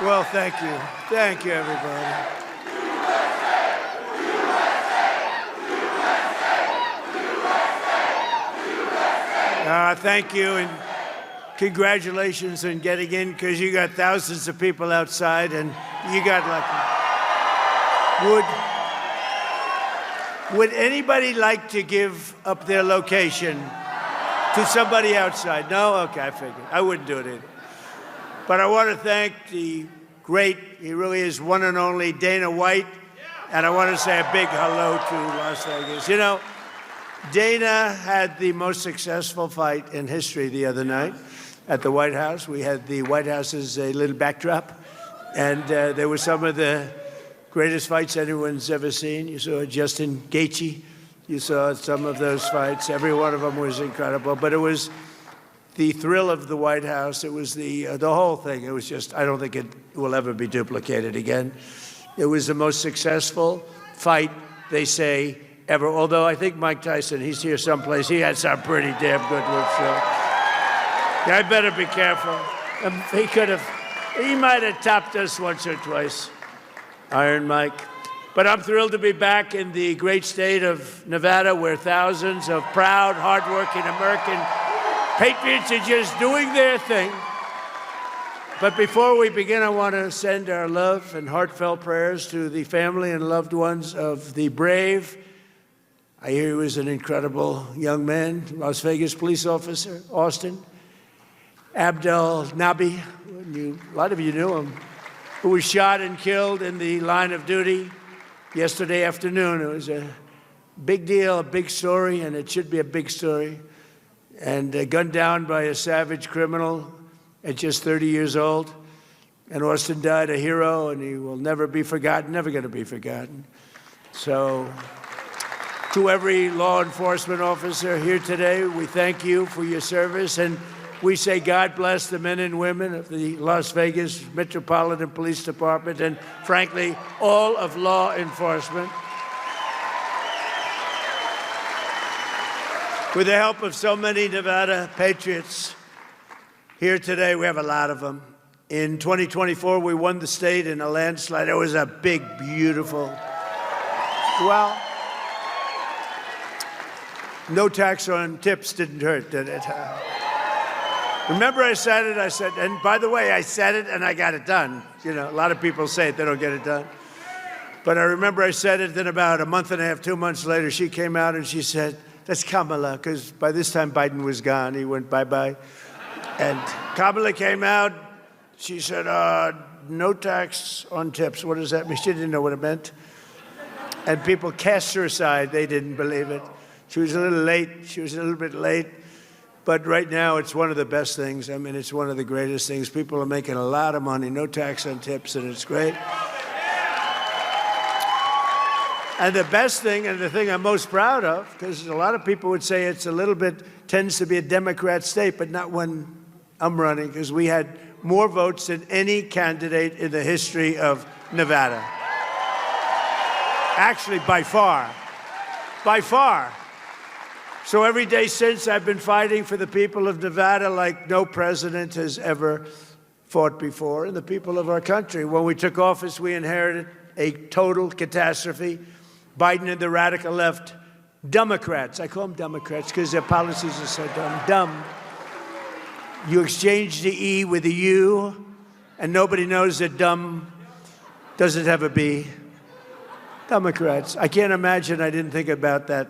Well, thank you. Thank you, everybody. Thank you, and congratulations on getting in, because you got thousands of people outside, and you got lucky. Would anybody like to give up their location to somebody outside? No? Okay, I figured. I wouldn't do it either. But I want to thank the great, he really is one and only, Dana White, and I want to say a big hello to Las Vegas. You know, Dana had the most successful fight in history the other night at the White House. We had the White House as a little backdrop, and there were some of the greatest fights anyone's ever seen. You saw Justin Gaethje. You saw some of those fights. Every one of them was incredible. But it was the thrill of the White House. It was the whole thing. It was just, I don't think it will ever be duplicated again. It was the most successful fight, they say, ever. Although I think Mike Tyson, he's here someplace, he had some pretty damn good ones. So I better be careful. He might have topped us once or twice, Iron Mike. But I'm thrilled to be back in the great state of Nevada, where thousands of proud, hardworking American patriots are just doing their thing. But before we begin, I want to send our love and heartfelt prayers to the family and loved ones of the brave, I hear he was an incredible young man, Las Vegas police officer, Austin, Abdel Nabi, a lot of you knew him, who was shot and killed in the line of duty yesterday afternoon. It was a big deal, a big story, and it should be a big story. And gunned down by a savage criminal at just 30 years old. And Austin died a hero, and he will never be forgotten, never going to be forgotten. So to every law enforcement officer here today, we thank you for your service, and we say God bless the men and women of the Las Vegas Metropolitan Police Department and, frankly, all of law enforcement. With the help of so many Nevada patriots here today, we have a lot of them. In 2024, we won the state in a landslide. It was a big, beautiful, well, no tax on tips didn't hurt, did it? Remember I said it, and by the way, I said it and I got it done. You know, a lot of people say it, they don't get it done. But I remember I said it, then about a month and a half, 2 months later, she came out and she said, that's Kamala, because by this time Biden was gone. He went bye-bye. And Kamala came out, she said, no tax on tips. What does that mean? She didn't know what it meant. And people cast her aside, they didn't believe it. She was a little late, she was a little bit late. But right now, it's one of the best things. I mean, it's one of the greatest things. People are making a lot of money, no tax on tips, and it's great. And the best thing, and the thing I'm most proud of, because a lot of people would say it's a little bit, tends to be a Democrat state, but not when I'm running, because we had more votes than any candidate in the history of Nevada. Actually, by far. By far. So every day since, I've been fighting for the people of Nevada like no president has ever fought before, and the people of our country. When we took office, we inherited a total catastrophe. Biden and the radical left, Democrats, I call them Democrats because their policies are so dumb. You exchange the E with a U, and nobody knows that dumb doesn't have a B. Democrats. I can't imagine I didn't think about that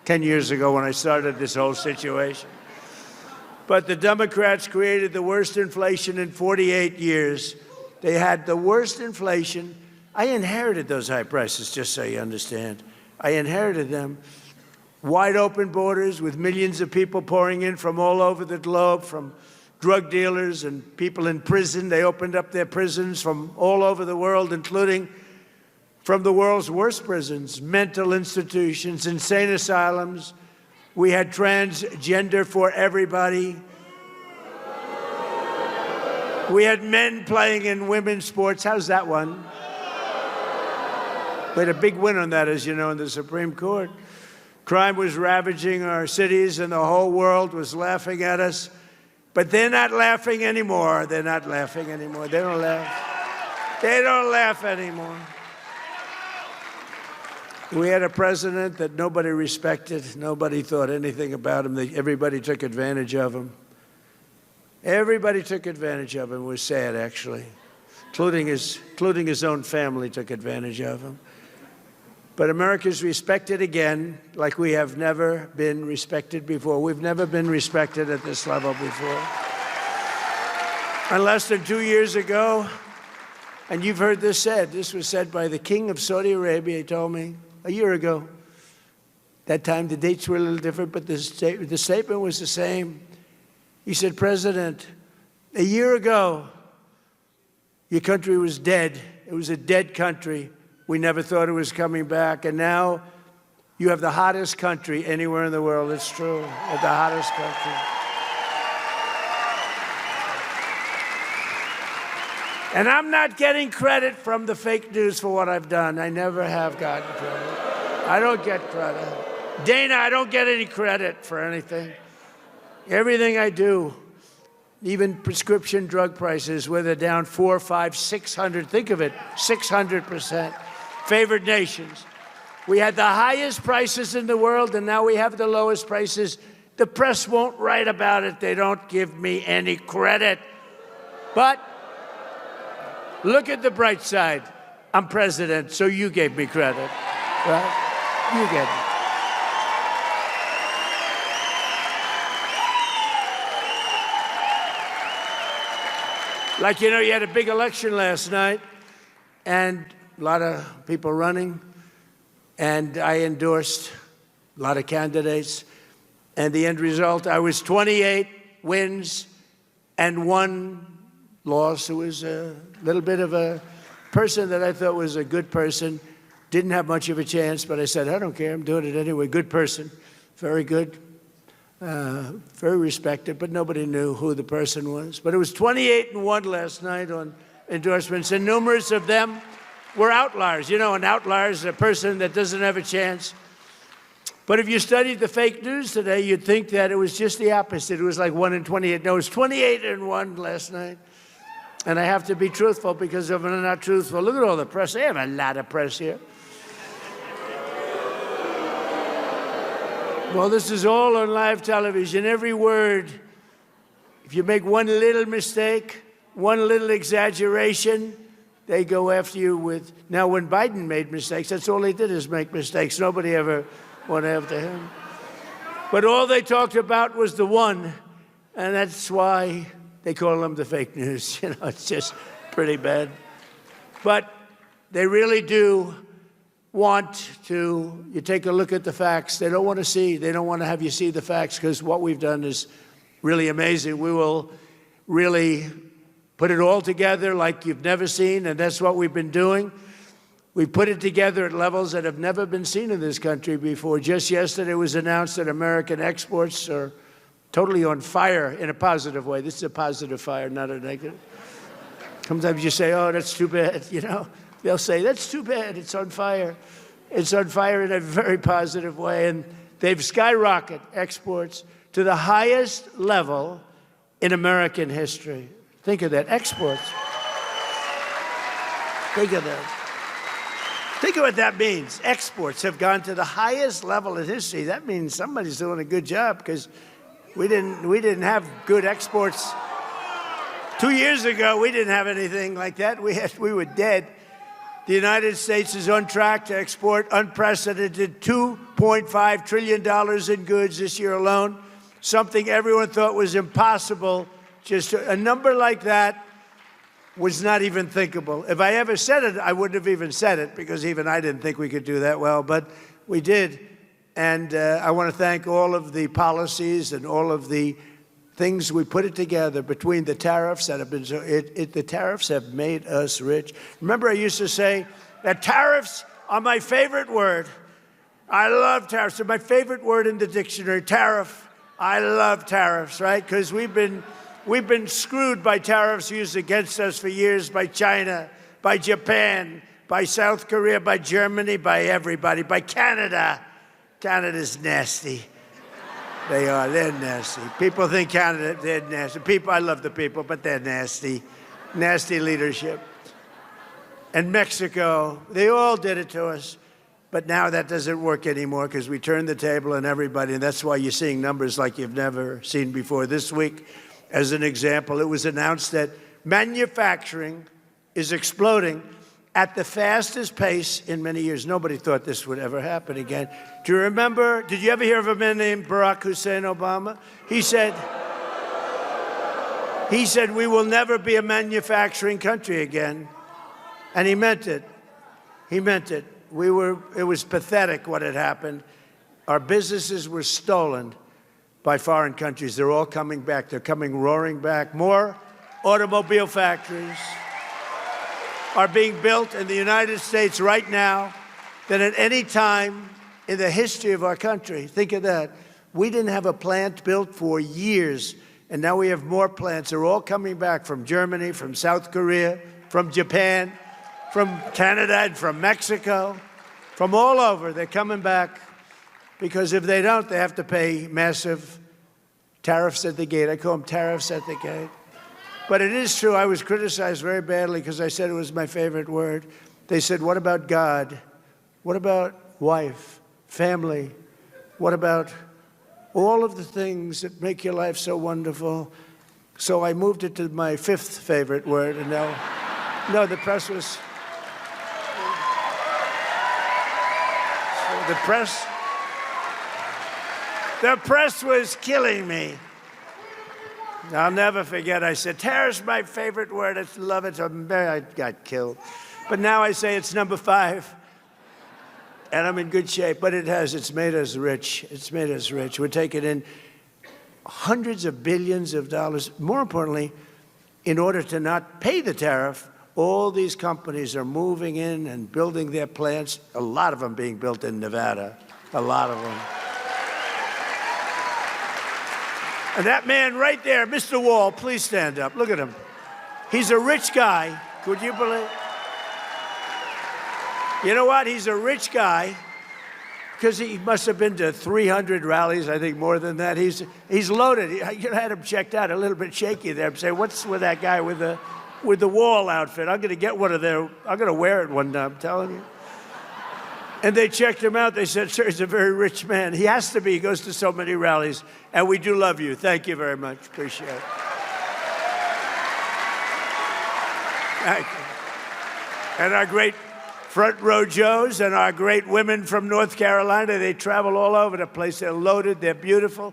10 years ago when I started this whole situation. But the Democrats created the worst inflation in 48 years. They had the worst inflation. I inherited those high prices, just so you understand. I inherited them. Wide open borders with millions of people pouring in from all over the globe, from drug dealers and people in prison. They opened up their prisons from all over the world, including from the world's worst prisons, mental institutions, insane asylums. We had transgender for everybody. We had men playing in women's sports. How's that one? We had a big win on that, as you know, in the Supreme Court. Crime was ravaging our cities, and the whole world was laughing at us. But they're not laughing anymore. They're not laughing anymore. They don't laugh. They don't laugh anymore. We had a president that nobody respected. Nobody thought anything about him. Everybody took advantage of him. Everybody took advantage of him. It was sad, actually, including his own family took advantage of him. But America's respected again like we have never been respected before. We've never been respected at this level before. And less than 2 years ago, and you've heard this said, this was said by the King of Saudi Arabia, he told me, a year ago. That time the dates were a little different, but the statement was the same. He said, President, a year ago, your country was dead. It was a dead country. We never thought it was coming back. And now you have the hottest country anywhere in the world. It's true. You have the hottest country. And I'm not getting credit from the fake news for what I've done. I never have gotten credit. I don't get credit. Dana, I don't get any credit for anything. Everything I do, even prescription drug prices, where they're down 400, 500, 600, think of it, 600%. Favored nations. We had the highest prices in the world, and now we have the lowest prices. The press won't write about it. They don't give me any credit. But look at the bright side. I'm president, so you gave me credit, right? You gave me. Like, you know, you had a big election last night, and a lot of people running, and I endorsed a lot of candidates. And the end result, I was 28 wins and 1 loss. Who was a little bit of a person that I thought was a good person. Didn't have much of a chance, but I said, I don't care, I'm doing it anyway. Good person, very good, very respected, but nobody knew who the person was. But it was 28-1 last night on endorsements, and numerous of them were outliers. You know, an outlier is a person that doesn't have a chance. But if you studied the fake news today, you'd think that it was just the opposite. It was like 1 in 28. No, it was 28-1 last night. And I have to be truthful, because if I'm not truthful, look at all the press. They have a lot of press here. Well, this is all on live television. Every word, if you make one little mistake, one little exaggeration, they go after you with... Now, when Biden made mistakes, that's all he did, is make mistakes. Nobody ever went after him. But all they talked about was the one, and that's why they call him the fake news. You know, it's just pretty bad. But they really do want to, you take a look at the facts. They don't want to see, they don't want to have you see the facts, because what we've done is really amazing. We will really put it all together like you've never seen, and that's what we've been doing. We put it together at levels that have never been seen in this country before. Just yesterday it was announced that American exports are totally on fire in a positive way. This is a positive fire, not a negative. Sometimes you say, oh, that's too bad, you know. They'll say, that's too bad, it's on fire. It's on fire in a very positive way, and they've skyrocketed exports to the highest level in American history. Think of that, exports. Think of that. Think of what that means. Exports have gone to the highest level in history. That means somebody's doing a good job, because we didn't have good exports. 2 years ago, we didn't have anything like that. We were dead. The United States is on track to export unprecedented $2.5 trillion in goods this year alone, something everyone thought was impossible. Just a number like that was not even thinkable. If I ever said it, I wouldn't have even said it, because even I didn't think we could do that well, but we did. And I want to thank all of the policies and all of the things we put it together between the tariffs that have been so, the tariffs have made us rich. Remember, I used to say that tariffs are my favorite word. I love tariffs. They're my favorite word in the dictionary, tariff. I love tariffs, right? Because we've been screwed by tariffs used against us for years by China, by Japan, by South Korea, by Germany, by everybody, by Canada. Canada's nasty. They are. They're nasty. People think Canada, they're nasty. People, I love the people, but they're nasty. Nasty leadership. and Mexico. They all did it to us. But now that doesn't work anymore because we turned the table on everybody, and that's why you're seeing numbers like you've never seen before. This week, as an example, it was announced that manufacturing is exploding at the fastest pace in many years. Nobody thought this would ever happen again. Do you remember, did you ever hear of a man named Barack Hussein Obama? He said, we will never be a manufacturing country again. And he meant it. He meant it. It was pathetic what had happened. Our businesses were stolen by foreign countries. They're all coming back. They're coming roaring back. More automobile factories are being built in the United States right now than at any time in the history of our country. Think of that. We didn't have a plant built for years, and now we have more plants. They're all coming back from Germany, from South Korea, from Japan, from Canada, and from Mexico, from all over. They're coming back because if they don't, they have to pay massive tariffs at the gate. I call them tariffs at the gate. But it is true, I was criticized very badly because I said it was my favorite word. They said, what about God? What about wife, family? What about all of the things that make your life so wonderful? So I moved it to my fifth favorite word, and now, no, the press was... The press was killing me. I'll never forget, I said, tariffs my favorite word. I love it. I got killed. But now I say it's number 5. And I'm in good shape. But it's made us rich. It's made us rich. We're taking in hundreds of billions of dollars. More importantly, in order to not pay the tariff, all these companies are moving in and building their plants, a lot of them being built in Nevada, a lot of them. And that man right there, Mr. Wall, please stand up. Look at him. He's a rich guy. Could you believe? You know what? He's a rich guy because he must have been to 300 rallies, I think more than that. He's loaded. You had him checked out, a little bit shaky there. I'm saying, what's with that guy with the Wall outfit? I'm going to get one of their, I'm going to wear it one day, I'm telling you. And they checked him out. They said, sir, he's a very rich man. He has to be. He goes to so many rallies. And we do love you. Thank you very much. Appreciate it. Thank you. And our great front row Joes and our great women from North Carolina, they travel all over the place. They're loaded. They're beautiful.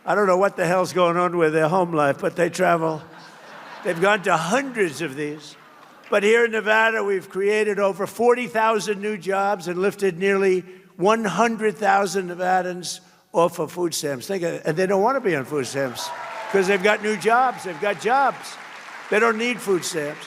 I don't know what the hell's going on with their home life, but they travel. They've gone to hundreds of these. But here in Nevada, we've created over 40,000 new jobs and lifted nearly 100,000 Nevadans off of food stamps. Think of it. And they don't want to be on food stamps because they've got new jobs. They've got jobs. They don't need food stamps.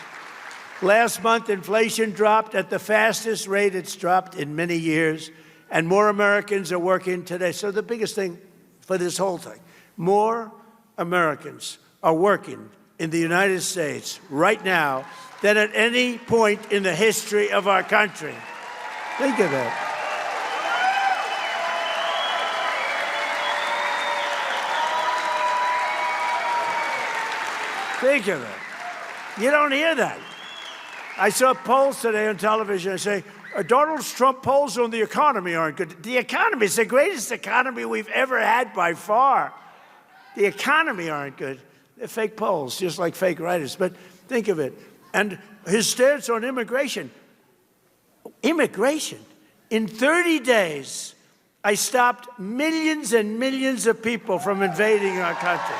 Last month, inflation dropped at the fastest rate it's dropped in many years, and more Americans are working today. So the biggest thing for this whole thing, more Americans are working in the United States right now than at any point in the history of our country. Think of that. Think of it. You don't hear that. I saw polls today on television. I say, Donald Trump polls on the economy aren't good. The economy is the greatest economy we've ever had by far. The economy aren't good. They're fake polls, just like fake writers. But think of it. And his stance on immigration. Immigration. In 30 days, I stopped millions and millions of people from invading our country.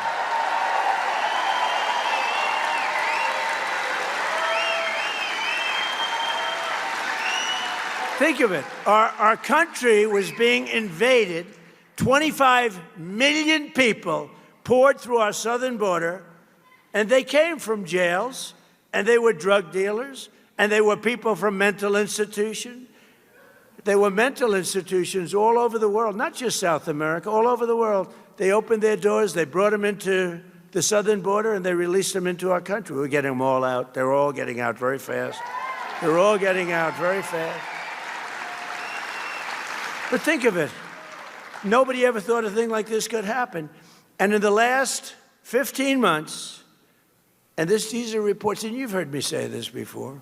Think of it. Our country was being invaded. 25 million people poured through our southern border, and they came from jails, and they were drug dealers, and they were people from mental institutions. They were mental institutions all over the world, not just South America, all over the world. They opened their doors, they brought them into the southern border, and they released them into our country. We were getting them all out. They're all getting out very fast. They're all getting out very fast. But think of it. Nobody ever thought a thing like this could happen. And in the last 15 months, and these are reports, and you've heard me say this before,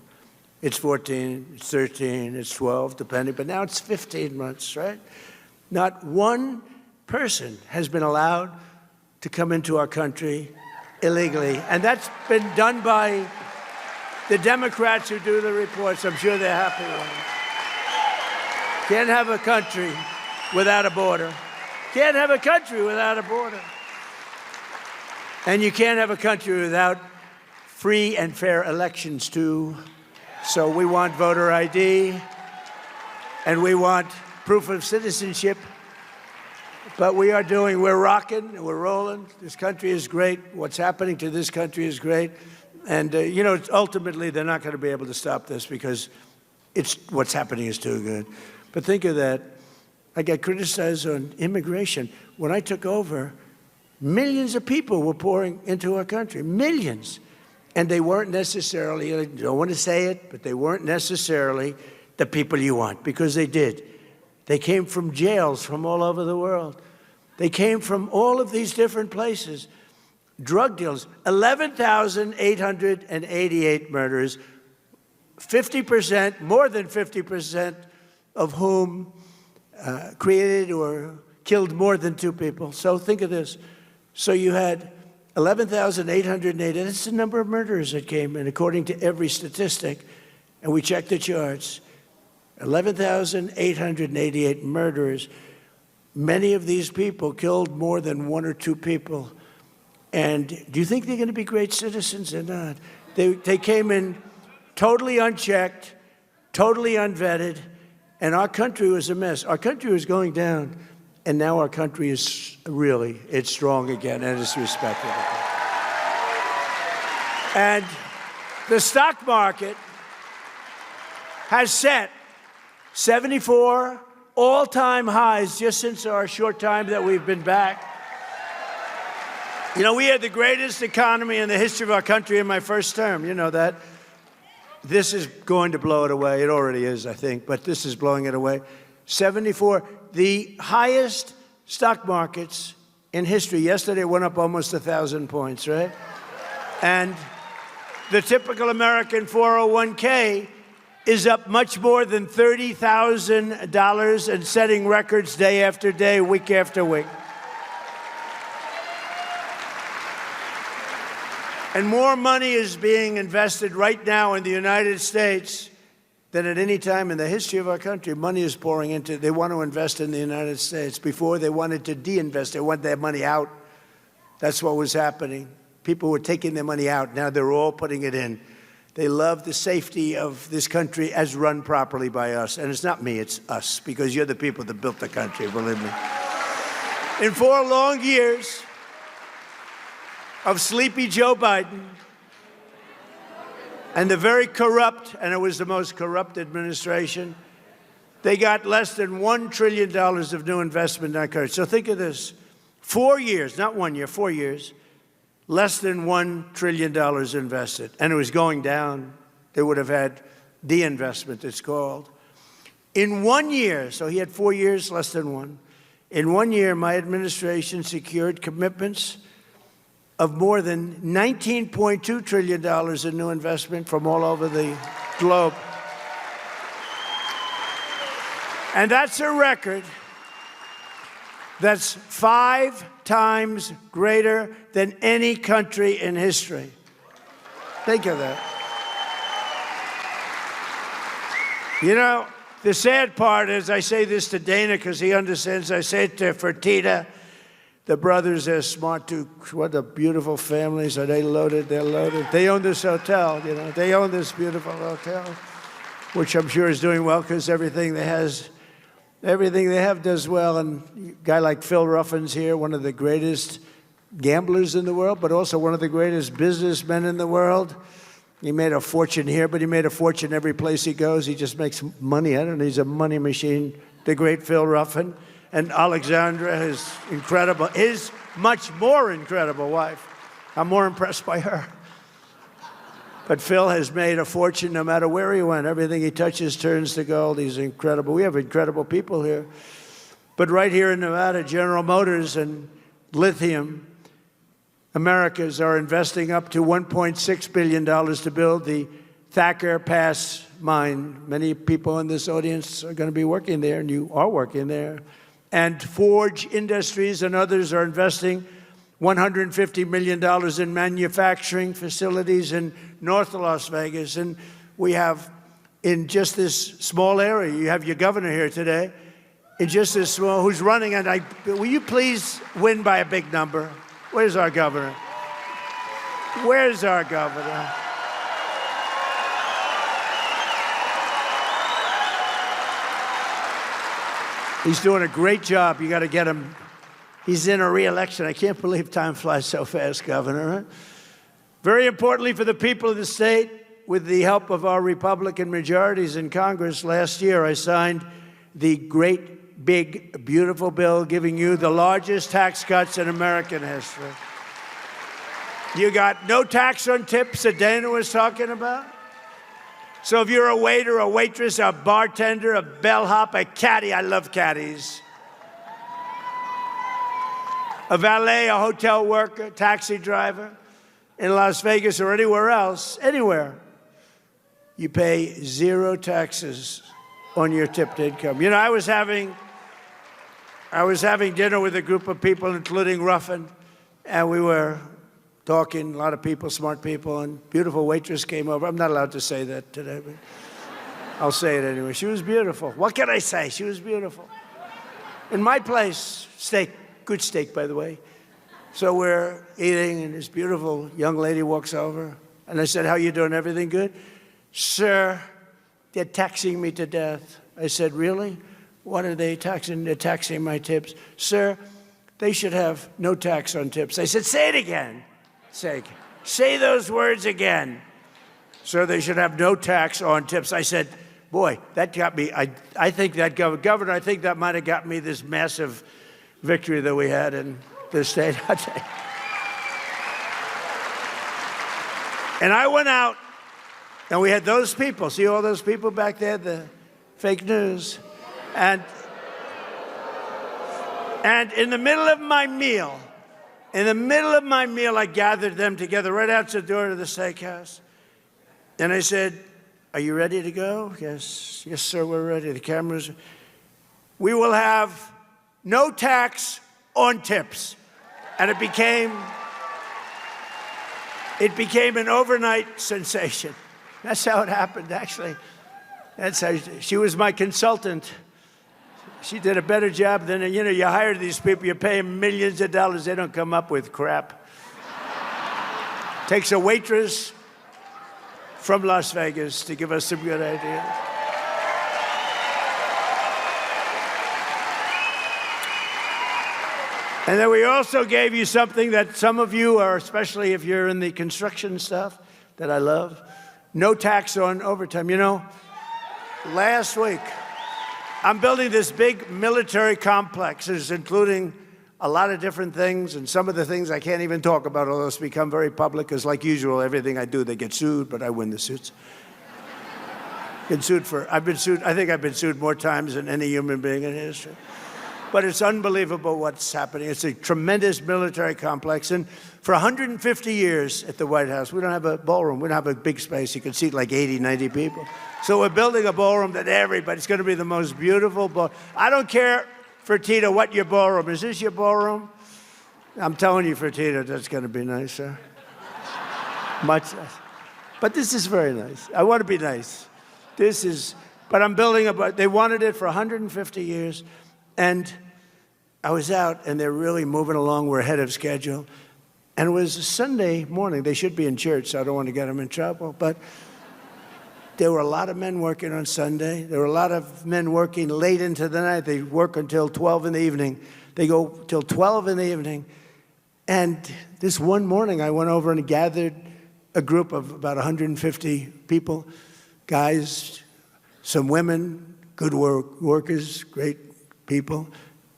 It's 14, it's 13, it's 12, depending, but now it's 15 months, right? Not one person has been allowed to come into our country illegally. And that's been done by the Democrats who do the reports. I'm sure they're happy with it. Can't have a country without a border. Can't have a country without a border. And you can't have a country without free and fair elections, too. So we want voter ID, and we want proof of citizenship. But we're rocking, and we're rolling. This country is great. What's happening to this country is great. And, ultimately, they're not going to be able to stop this because what's happening is too good. But think of that. I got criticized on immigration. When I took over, millions of people were pouring into our country, millions. And they weren't necessarily, I don't want to say it, but they weren't necessarily the people you want, because they did. They came from jails from all over the world. They came from all of these different places. Drug dealers, 11,888 murders, 50%, more than 50% of whom created or killed more than two people. So think of this. So you had 11,880. That's the number of murderers that came in, according to every statistic. And we checked the charts. 11,888 murderers. Many of these people killed more than one or two people. And do you think they're going to be great citizens? They're not. They came in totally unchecked, totally unvetted, and our country was a mess. Our country was going down, and now our country is it's strong again, and it's respected again. And the stock market has set 74 all-time highs just since our short time that we've been back. We had the greatest economy in the history of our country in my first term. You know that. This is going to blow it away. It already is, I think, but this is blowing it away. 74, the highest stock markets in history. Yesterday went up almost 1,000 points, right? And the typical American 401k is up much more than $30,000 and setting records day after day, week after week. And more money is being invested right now in the United States than at any time in the history of our country. Money is pouring into it. They want to invest in the United States. Before, they wanted to de-invest. They want their money out. That's what was happening. People were taking their money out. Now they're all putting it in. They love the safety of this country as run properly by us. And it's not me, it's us, because you're the people that built the country, believe me. In 4 long years of sleepy Joe Biden and the very corrupt, and it was the most corrupt administration, they got less than $1 trillion of new investment in our country. So think of this. 4 years, not 1 year, 4 years, less than $1 trillion invested. And it was going down. They would have had de-investment, it's called. In 1 year, so he had 4 years, less than one. In 1 year, my administration secured commitments of more than $19.2 trillion in new investment from all over the globe. And that's a record that's 5 times greater than any country in history. Think of that. The sad part is, I say this to Dana because he understands, I say it to Fertitta. The brothers, they're smart too. What a beautiful families. Are they loaded? They're loaded. They own this hotel, They own this beautiful hotel, which I'm sure is doing well because everything they have does well. And a guy like Phil Ruffin's here, one of the greatest gamblers in the world, but also one of the greatest businessmen in the world. He made a fortune here, but he made a fortune every place he goes. He just makes money. I don't know. He's a money machine. The great Phil Ruffin. And Alexandra, his much more incredible wife. I'm more impressed by her. But Phil has made a fortune no matter where he went. Everything he touches turns to gold. He's incredible. We have incredible people here. But right here in Nevada, General Motors and Lithium Americas are investing up to $1.6 billion to build the Thacker Pass mine. Many people in this audience are going to be working there, and you are working there. And Forge Industries and others are investing $150 million in manufacturing facilities in North Las Vegas. And we have, in just this small area, you have your governor here today, in just this small, who's running, and will you please win by a big number? Where's our governor? Where's our governor? He's doing a great job. You got to get him. He's in a re-election. I can't believe time flies so fast, Governor. Huh? Very importantly for the people of the state, with the help of our Republican majorities in Congress, last year I signed the great, big, beautiful bill giving you the largest tax cuts in American history. You got no tax on tips that Dana was talking about. So if you're a waiter, a waitress, a bartender, a bellhop, a caddy — I love caddies — a valet, a hotel worker, taxi driver in Las Vegas or anywhere else, anywhere, you pay zero taxes on your tipped income. You know, I was having dinner with a group of people, including Ruffin, and we were talking, a lot of people, smart people, and beautiful waitress came over. I'm not allowed to say that today, but I'll say it anyway. She was beautiful. What can I say? She was beautiful. In my place, steak, good steak, by the way. So we're eating, and this beautiful young lady walks over, and I said, "How you doing? Everything good?" "Sir, they're taxing me to death." I said, "Really? What are they taxing? They're taxing my tips." "Sir, they should have no tax on tips." I said, "Say it again. Say those words again." "Sir, they should have no tax on tips." I said, boy, that got me. I think that, Governor, I think that might have got me this massive victory that we had in this state. And I went out, and we had those people. See all those people back there, the fake news? And in the middle of my meal, I gathered them together right out the door to the steakhouse. And I said, "Are you ready to go?" "Yes, yes, sir, we're ready." The cameras. "We will have no tax on tips." And it became an overnight sensation. That's how it happened, actually. That's how she was my consultant. She did a better job than, you know, you hire these people, you pay them millions of dollars, they don't come up with crap. Takes a waitress from Las Vegas to give us some good ideas. And then we also gave you something that some of you are, especially if you're in the construction stuff, that I love. No tax on overtime. You know, last week, I'm building this big military complex, including a lot of different things, and some of the things I can't even talk about, although it's become very public, because like usual, everything I do, they get sued, but I win the suits. I think I've been sued more times than any human being in history. But it's unbelievable what's happening. It's a tremendous military complex, and for 150 years at the White House, we don't have a ballroom. We don't have a big space. You can seat like 80, 90 people. So we're building a ballroom that everybody's going to be the most beautiful ballroom. I don't care, Fertitta, what your ballroom is. This your ballroom? I'm telling you, Fertitta, that's going to be nice, sir. Much nice. But this is very nice. I want to be nice. But I'm building they wanted it for 150 years. And I was out, and they're really moving along. We're ahead of schedule. And it was a Sunday morning. They should be in church, so I don't want to get them in trouble. But there were a lot of men working on Sunday. There were a lot of men working late into the night. They work until 12 in the evening. They go till 12 in the evening. And this one morning, I went over and gathered a group of about 150 people, guys, some women, good workers, great people.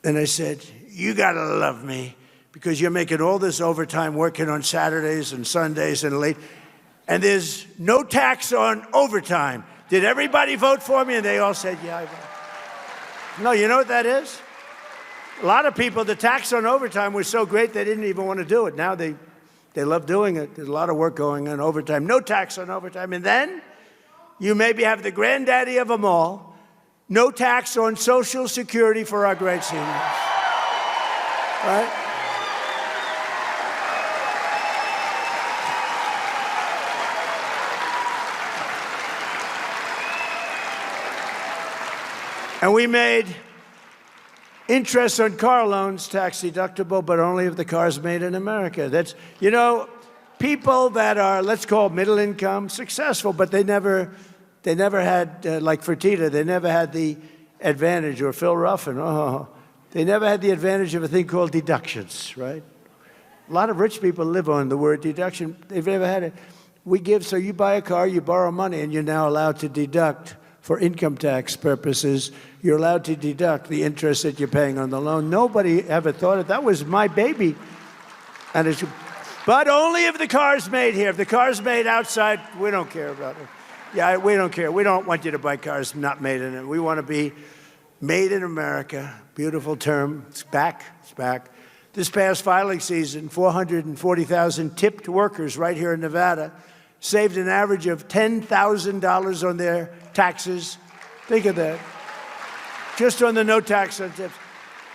And I said, "You got to love me, because you're making all this overtime working on Saturdays and Sundays and late. And there's no tax on overtime. Did everybody vote for me?" And they all said, "Yeah, I voted." No, you know what that is? A lot of people, the tax on overtime was so great they didn't even want to do it. Now they love doing it. There's a lot of work going on overtime. No tax on overtime. And then you maybe have the granddaddy of them all, no tax on Social Security for our great seniors. Right? And we made interest on car loans tax deductible, but only if the car's made in America. That's, you know, people that are, let's call middle income, successful, but they never had, like Fertitta, they never had the advantage, or Phil Ruffin, they never had the advantage of a thing called deductions, right? A lot of rich people live on the word deduction. They've never had it. We give, so you buy a car, you borrow money, and you're now allowed to deduct. For income tax purposes, you're allowed to deduct the interest that you're paying on the loan. Nobody ever thought it. That was my baby. And it's, but only if the car's made here. If the car's made outside, we don't care about it. Yeah, we don't care. We don't want you to buy cars not made in it. We want to be made in America. Beautiful term. It's back. It's back. This past filing season, 440,000 tipped workers right here in Nevada saved an average of $10,000 on their taxes. Think of that. Just on the no tax on tips.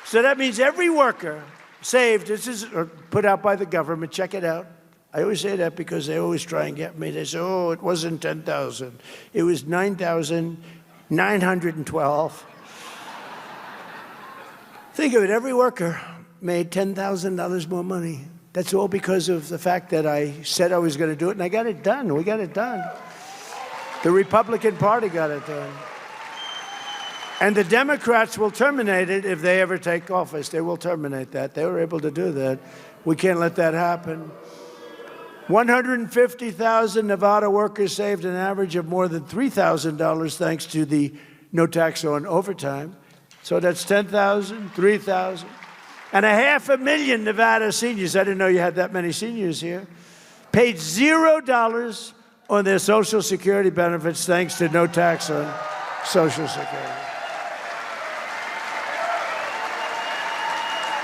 So that means every worker saved, this is put out by the government, check it out. I always say that because they always try and get me. They say, oh, it wasn't 10,000. It was 9,912. Think of it, every worker made $10,000 more money. That's all because of the fact that I said I was going to do it, and I got it done. We got it done. The Republican Party got it done. And the Democrats will terminate it if they ever take office. They will terminate that. They were able to do that. We can't let that happen. 150,000 Nevada workers saved an average of more than $3,000 thanks to the no tax on overtime. So that's 10,000, 3,000. And 500,000 Nevada seniors, I didn't know you had that many seniors here, paid $0 on their Social Security benefits thanks to no tax on Social Security.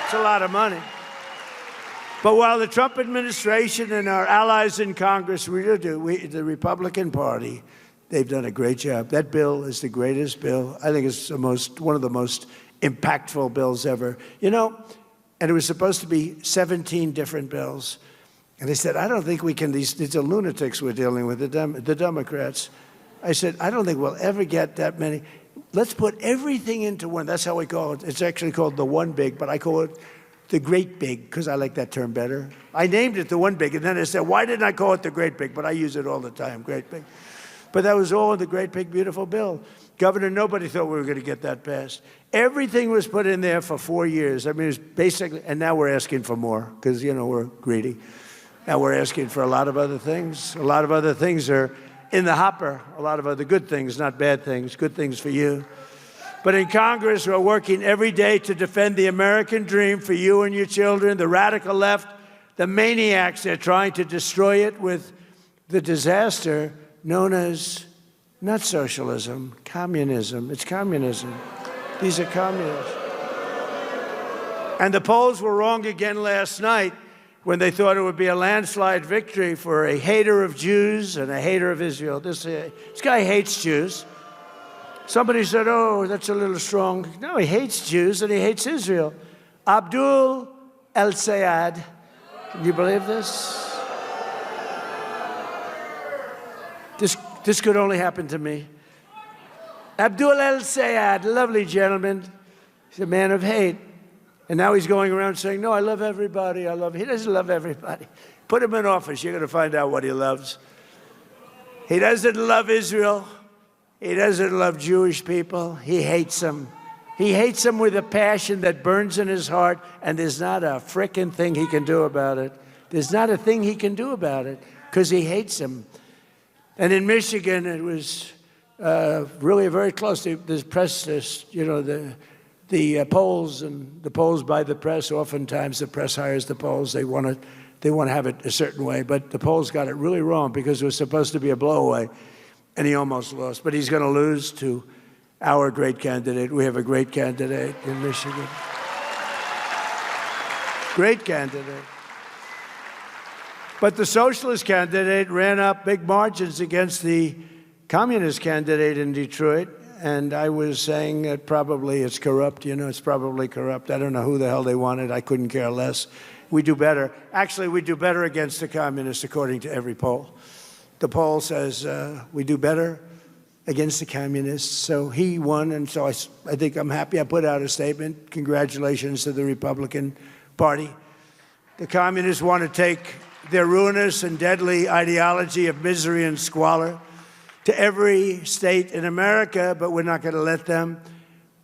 It's a lot of money. But while the Trump administration and our allies in Congress, the Republican Party, they've done a great job. That bill is the greatest bill. I think it's one of the most impactful bills ever. You know, and it was supposed to be 17 different bills. And they said, I don't think we can, these are lunatics we're dealing with, the Democrats. I said, I don't think we'll ever get that many. Let's put everything into one. That's how we call it. It's actually called the one big, but I call it the great big, because I like that term better. I named it the one big, and then I said, why didn't I call it the great big? But I use it all the time, great big. But that was all in the great big, beautiful bill. Governor, nobody thought we were going to get that passed. Everything was put in there for 4 years. I mean, it was basically, and now we're asking for more, because, you know, we're greedy. Now we're asking for a lot of other things. A lot of other things are in the hopper. A lot of other good things, not bad things, good things for you. But in Congress, we're working every day to defend the American dream for you and your children, the radical left, the maniacs. They're trying to destroy it with the disaster known as not socialism, communism. It's communism. These are communists. And the polls were wrong again last night when they thought it would be a landslide victory for a hater of Jews and a hater of Israel. This guy hates Jews. Somebody said, oh, that's a little strong. No, he hates Jews and he hates Israel. Abdul el-Sayed. Can you believe this? This could only happen to me. Abdul el-Sayed, lovely gentleman. He's a man of hate. And now he's going around saying, no, I love everybody. He doesn't love everybody. Put him in office. You're going to find out what he loves. He doesn't love Israel. He doesn't love Jewish people. He hates them. He hates them with a passion that burns in his heart, and there's not a frickin' thing he can do about it. There's not a thing he can do about it because he hates them. And in Michigan, it was really very close. The press, you know, the polls and the polls by the press. Oftentimes, the press hires the polls. They want to have it a certain way, but the polls got it really wrong because it was supposed to be a blowaway, and he almost lost. But he's going to lose to our great candidate. We have a great candidate in Michigan. Great candidate. But the socialist candidate ran up big margins against the communist candidate in Detroit, and I was saying that probably it's corrupt. You know, it's probably corrupt. I don't know who the hell they wanted. I couldn't care less. We do better. Actually, we do better against the communists, according to every poll. The poll says we do better against the communists. So he won, and so I think I'm happy. I put out a statement. Congratulations to the Republican Party. The communists want to take their ruinous and deadly ideology of misery and squalor to every state in America, but we're not going to let them.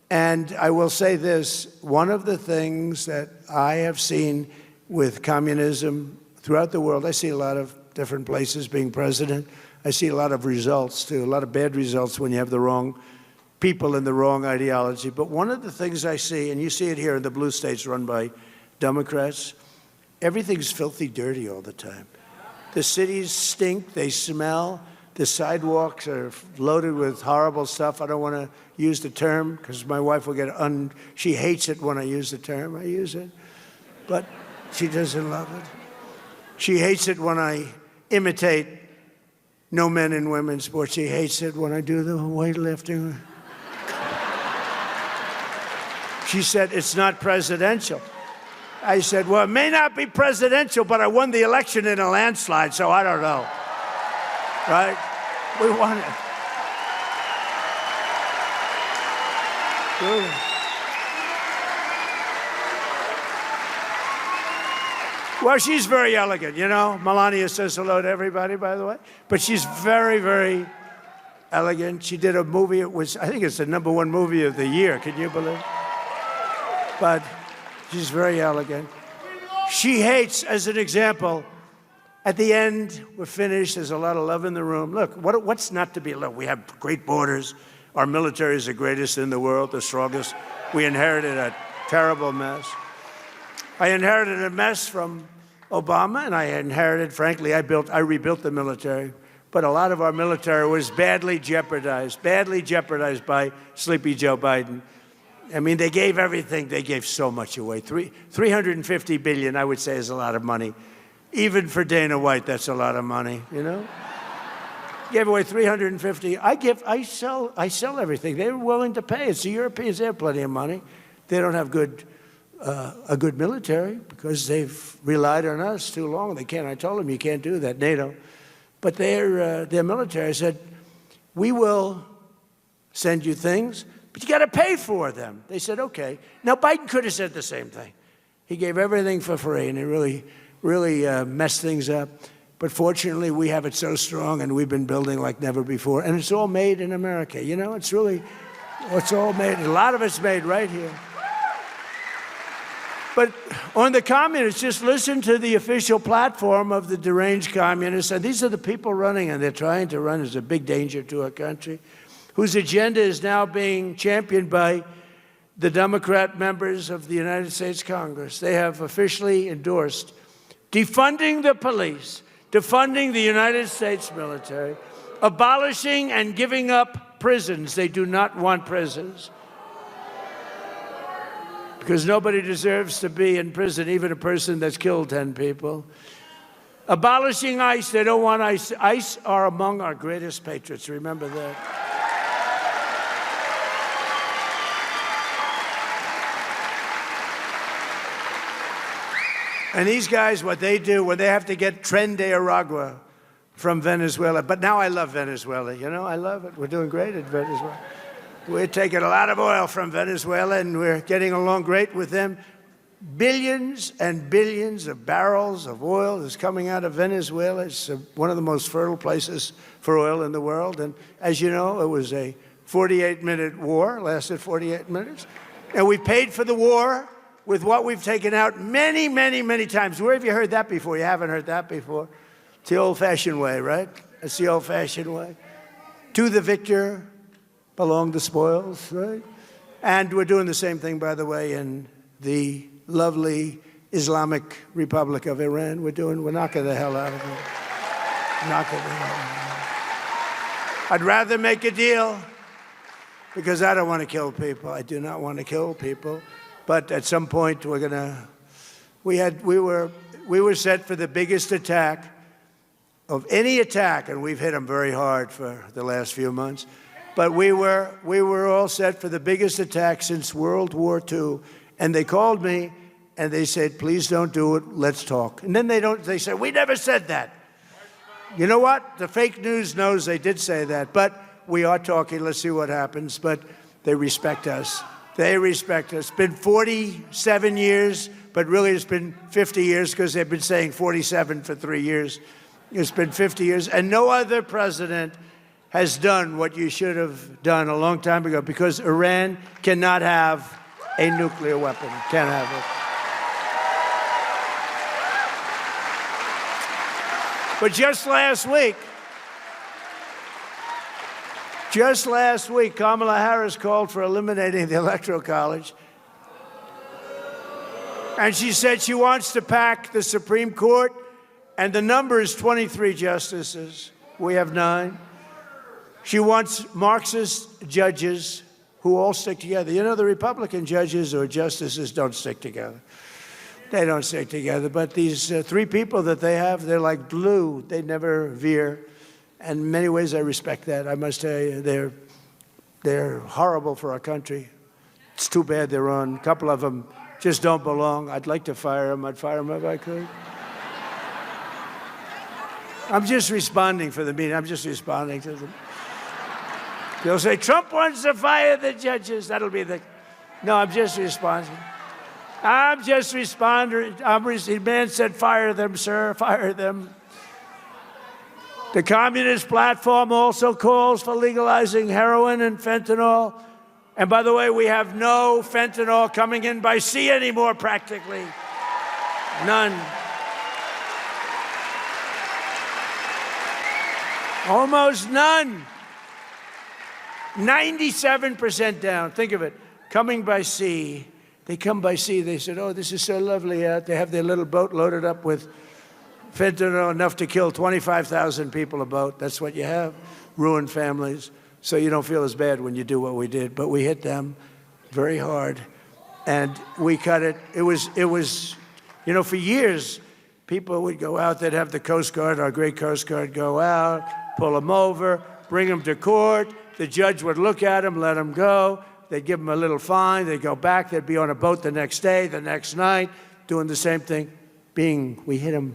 And I will say this, one of the things that I have seen with communism throughout the world, I see a lot of different places being president. I see a lot of results, too, a lot of bad results when you have the wrong people and the wrong ideology. But one of the things I see, and you see it here in the blue states run by Democrats, everything's filthy dirty all the time. The cities stink, they smell. The sidewalks are loaded with horrible stuff. I don't want to use the term because my wife will get she hates it when I use the term. I use it, but she doesn't love it. She hates it when I imitate no men and women's sports. She hates it when I do the weightlifting. She said, it's not presidential. I said, well, it may not be presidential, but I won the election in a landslide, so I don't know. Right? We won it. Good. Well, she's very elegant, you know. Melania says hello to everybody, by the way. But she's very, very elegant. She did a movie. I think it's the #1 movie of the year. Can you believe it? But she's very elegant. She hates, as an example, at the end, we're finished. There's a lot of love in the room. Look, what's not to be loved? We have great borders. Our military is the greatest in the world, the strongest. We inherited a terrible mess. I inherited a mess from Obama, and I inherited, frankly, I rebuilt the military. But a lot of our military was badly jeopardized by Sleepy Joe Biden. I mean, they gave everything. They gave so much away. $350 billion, I would say, is a lot of money. Even for Dana White, that's a lot of money, you know? Gave away 350. I sell everything. They were willing to pay. It's the Europeans. They have plenty of money. They don't have a good military because they've relied on us too long. They can't. I told them you can't do that, NATO. But their military said, we will send you things, but you got to pay for them. They said, okay. Now, Biden could have said the same thing. He gave everything for free, and it really messed things up. But fortunately, we have it so strong, and we've been building like never before. And it's all made in America. You know, it's all made. A lot of it's made right here. But on the communists, just listen to the official platform of the deranged communists. And these are the people running, and they're trying to run as a big danger to our country, whose agenda is now being championed by the Democrat members of the United States Congress. They have officially endorsed defunding the police, defunding the United States military, abolishing and giving up prisons. They do not want prisons because nobody deserves to be in prison, even a person that's killed 10 people. Abolishing ICE. They don't want ICE. ICE are among our greatest patriots. Remember that. And these guys, what they do when they have to get Tren de Aragua from Venezuela. But now I love Venezuela. You know, I love it. We're doing great in Venezuela. We're taking a lot of oil from Venezuela, and we're getting along great with them. Billions and billions of barrels of oil is coming out of Venezuela. It's one of the most fertile places for oil in the world. And as you know, it was a 48-minute war, lasted 48 minutes. And we paid for the war with what we've taken out many, many, many times. Where have you heard that before? You haven't heard that before. It's the old-fashioned way, right? It's the old-fashioned way. To the victor belong the spoils, right? And we're doing the same thing, by the way, in the lovely Islamic Republic of Iran. We're knocking the hell out of it. Knocking the hell out of it. I'd rather make a deal because I don't want to kill people. I do not want to kill people. But at some point, we were set for the biggest attack of any attack, and we've hit them very hard for the last few months, but we were all set for the biggest attack since World War II. And they called me and they said, please don't do it, let's talk. And then they said, we never said that. You know what? The fake news knows they did say that, but we are talking, let's see what happens. But they respect us. They respect us. It's been 47 years, but really it's been 50 years because they've been saying 47 for 3 years. It's been 50 years, and no other president has done what you should have done a long time ago, because Iran cannot have a nuclear weapon. Can't have it. But just last week, Kamala Harris called for eliminating the Electoral College. And she said she wants to pack the Supreme Court, and the number is 23 justices. We have 9. She wants Marxist judges who all stick together. You know, the Republican judges or justices don't stick together. They don't stick together. But these 3 people that they have, they're like glue. They never veer. And in many ways, I respect that. I must tell you, they're horrible for our country. It's too bad they're on. A couple of them just don't belong. I'd like to fire them. I'd fire them if I could. I'm just responding for the meeting. I'm just responding to them. They'll say, Trump wants to fire the judges. That'll be the... No, I'm just responding. I'm just responding. The man said, fire them, sir, fire them. The Communist platform also calls for legalizing heroin and fentanyl. And by the way, we have no fentanyl coming in by sea anymore, practically. None. Almost none. 97% down. Think of it. Coming by sea. They come by sea. They said, oh, this is so lovely out. They have their little boat loaded up with fentanyl, enough to kill 25,000 people a boat. That's what you have. Ruined families. So you don't feel as bad when you do what we did. But we hit them very hard. And we cut it. It was, you know, for years, people would go out. They'd have the Coast Guard, our great Coast Guard, go out, pull them over, bring them to court. The judge would look at them, let them go. They'd give them a little fine. They'd go back. They'd be on a boat the next day, the next night, doing the same thing. We hit them.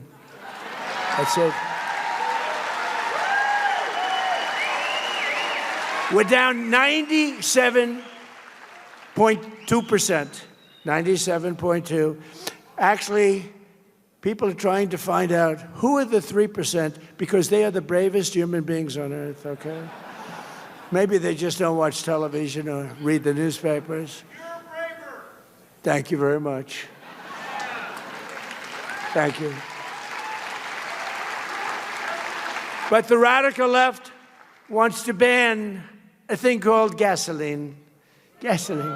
That's it. We're down 97.2%. 97.2. Actually, people are trying to find out who are the 3%, because they are the bravest human beings on earth, okay? Maybe they just don't watch television or read the newspapers. You're braver. Thank you very much. Thank you. But the radical left wants to ban a thing called gasoline. Gasoline.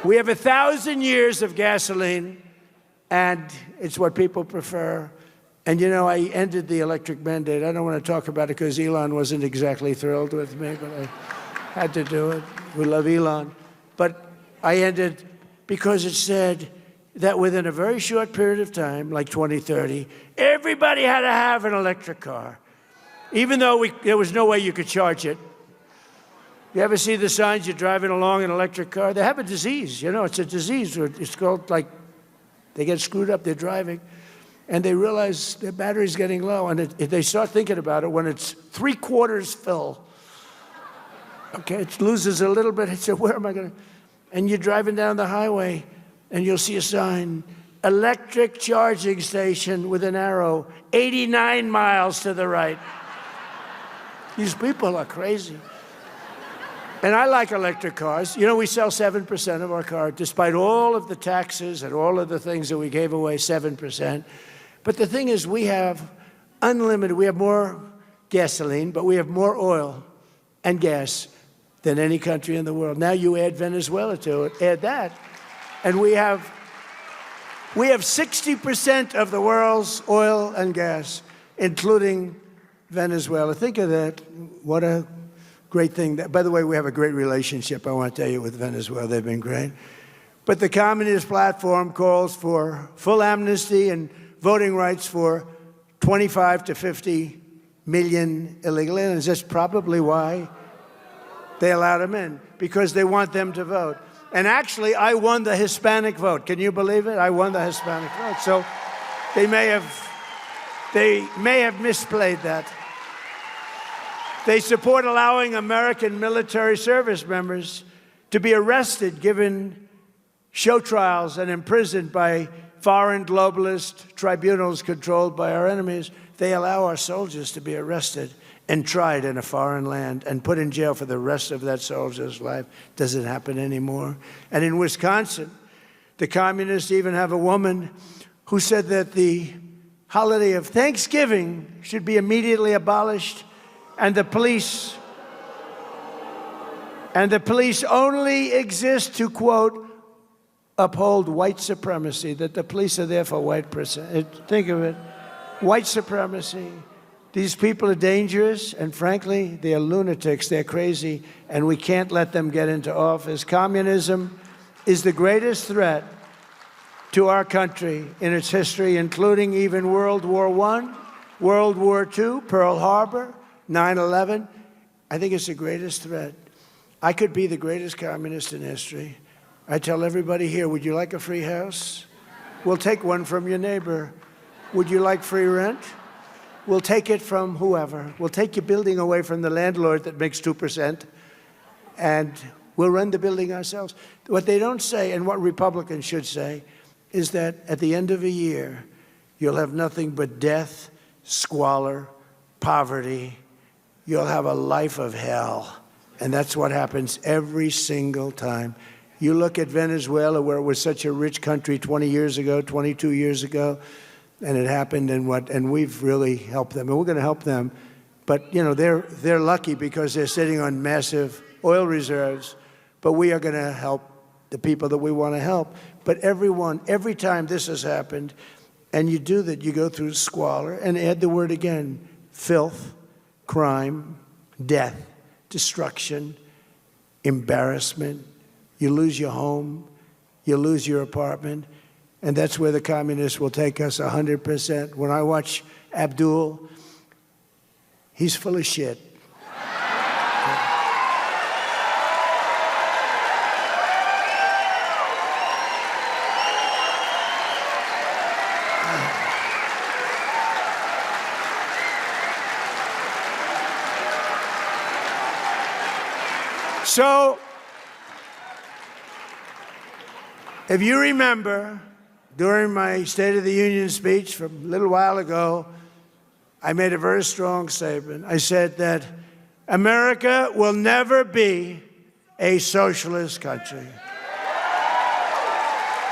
We have 1,000 years of gasoline, and it's what people prefer. And, you know, I ended the electric mandate. I don't want to talk about it because Elon wasn't exactly thrilled with me, but I had to do it. We love Elon. But I ended because it said that within a very short period of time, like 2030, everybody had to have an electric car, even though there was no way you could charge it. You ever see the signs you're driving along in an electric car? They have a disease. You know, it's a disease. It's called, like, they get screwed up, they're driving, and they realize their battery's getting low, and they start thinking about it when it's 3/4 full. Okay, it loses a little bit. It said, where am I going to? And you're driving down the highway, and you'll see a sign, electric charging station with an arrow, 89 miles to the right. These people are crazy. And I like electric cars. You know, we sell 7% of our car, despite all of the taxes and all of the things that we gave away, 7%. But the thing is, we have unlimited, we have more gasoline, but we have more oil and gas than any country in the world. Now you add Venezuela to it, add that, and we have 60% of the world's oil and gas, including Venezuela. Think of that. What a great thing. By the way, we have a great relationship, I want to tell you, with Venezuela. They've been great. But the Communist platform calls for full amnesty and voting rights for 25 to 50 million illegal aliens. That's probably why they allowed them in, because they want them to vote. And actually, I won the Hispanic vote. Can you believe it? I won the Hispanic vote. So they may have misplayed that. They support allowing American military service members to be arrested, given show trials, and imprisoned by foreign globalist tribunals controlled by our enemies. They allow our soldiers to be arrested and tried in a foreign land and put in jail for the rest of that soldier's life. Doesn't happen anymore. And in Wisconsin, the communists even have a woman who said that the holiday of Thanksgiving should be immediately abolished, and the police only exist to, quote, uphold white supremacy, that the police are there for white person. Think of it. White supremacy. These people are dangerous, and frankly, they're lunatics, they're crazy, and we can't let them get into office. Communism is the greatest threat to our country in its history, including even World War I, World War II, Pearl Harbor, 9/11. I think it's the greatest threat. I could be the greatest communist in history. I tell everybody here, would you like a free house? We'll take one from your neighbor. Would you like free rent? We'll take it from whoever. We'll take your building away from the landlord that makes 2%, and we'll run the building ourselves. What they don't say, and what Republicans should say, is that at the end of a year, you'll have nothing but death, squalor, poverty. You'll have a life of hell. And that's what happens every single time. You look at Venezuela, where it was such a rich country 20 years ago, 22 years ago, and it happened, and we've really helped them, and we're going to help them. But you know, they're lucky because they're sitting on massive oil reserves. But we are going to help the people that we want to help. But every time this has happened, and you do that, you go through squalor, and add the word again: filth, crime, death, destruction, embarrassment. You lose your home, you lose your apartment, and that's where the communists will take us 100%. When I watch Abdul, he's full of shit. So, if you remember, during my State of the Union speech from a little while ago, I made a very strong statement. I said that America will never be a socialist country.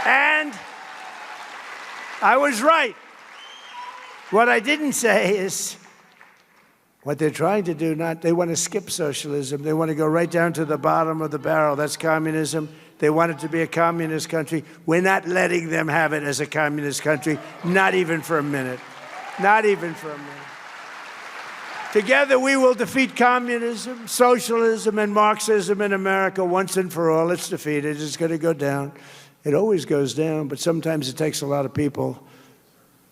And I was right. What I didn't say is what they're trying to do. They want to skip socialism. They want to go right down to the bottom of the barrel. That's communism. They want it to be a communist country. We're not letting them have it as a communist country, not even for a minute. Not even for a minute. Together, we will defeat communism, socialism, and Marxism in America once and for all. It's defeated. It's going to go down. It always goes down, but sometimes it takes a lot of people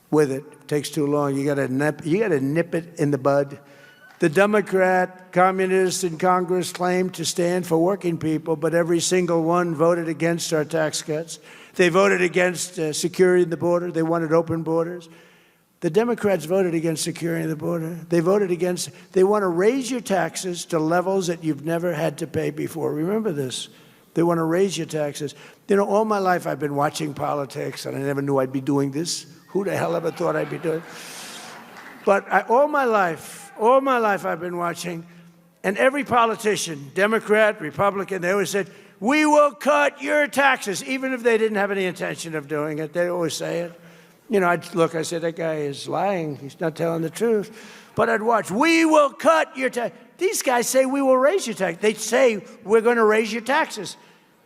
with it. It takes too long. You got to nip it in the bud. The Democrat communists in Congress claim to stand for working people, but every single one voted against our tax cuts. They voted against securing the border. They wanted open borders. The Democrats voted against securing the border. They want to raise your taxes to levels that you've never had to pay before. Remember this. They want to raise your taxes. You know, all my life I've been watching politics, and I never knew I'd be doing this. Who the hell ever thought I'd be doing it? But all my life I've been watching, and every politician, Democrat, Republican, they always said, we will cut your taxes, even if they didn't have any intention of doing it. They always say it. You know, I said, that guy is lying. He's not telling the truth. But I'd watch, we will cut your taxes. These guys say we will raise your taxes. They say we're going to raise your taxes.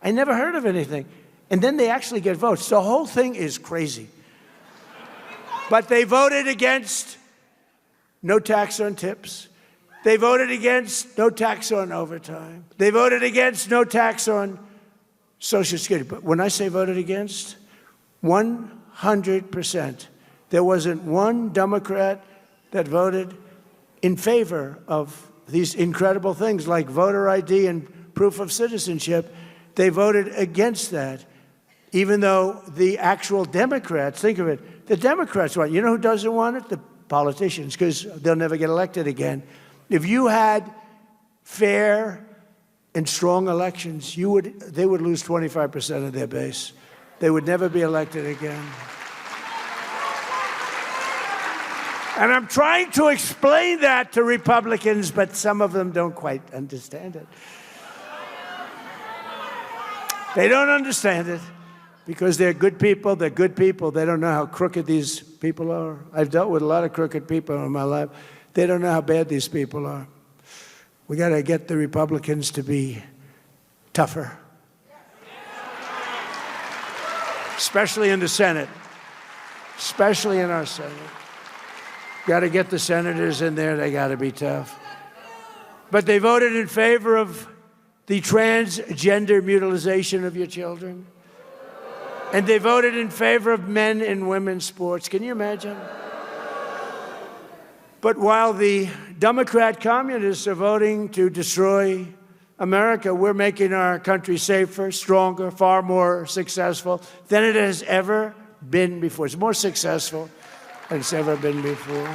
I never heard of anything. And then they actually get votes. The whole thing is crazy. But they voted against no tax on tips. They voted against no tax on overtime. They voted against no tax on Social Security. But when I say voted against, 100% there wasn't one Democrat that voted in favor of these incredible things like voter ID and proof of citizenship. They voted against that, even though the actual Democrats, think of it, the Democrats want it. You know who doesn't want it? The politicians, because they'll never get elected again. If you had fair and strong elections, they would lose 25% of their base. They would never be elected again. And I'm trying to explain that to Republicans, but some of them don't quite understand it. They don't understand it because they're good people. They're good people. They don't know how crooked these people are. I've dealt with a lot of crooked people in my life. They don't know how bad these people are. We got to get the Republicans to be tougher, especially in the Senate, especially in our Senate. Got to get the senators in there. They got to be tough. But they voted in favor of the transgender mutilization of your children. And they voted in favor of men and women's sports. Can you imagine? But while the Democrat communists are voting to destroy America, we're making our country safer, stronger, far more successful than it has ever been before. It's more successful than it's ever been before.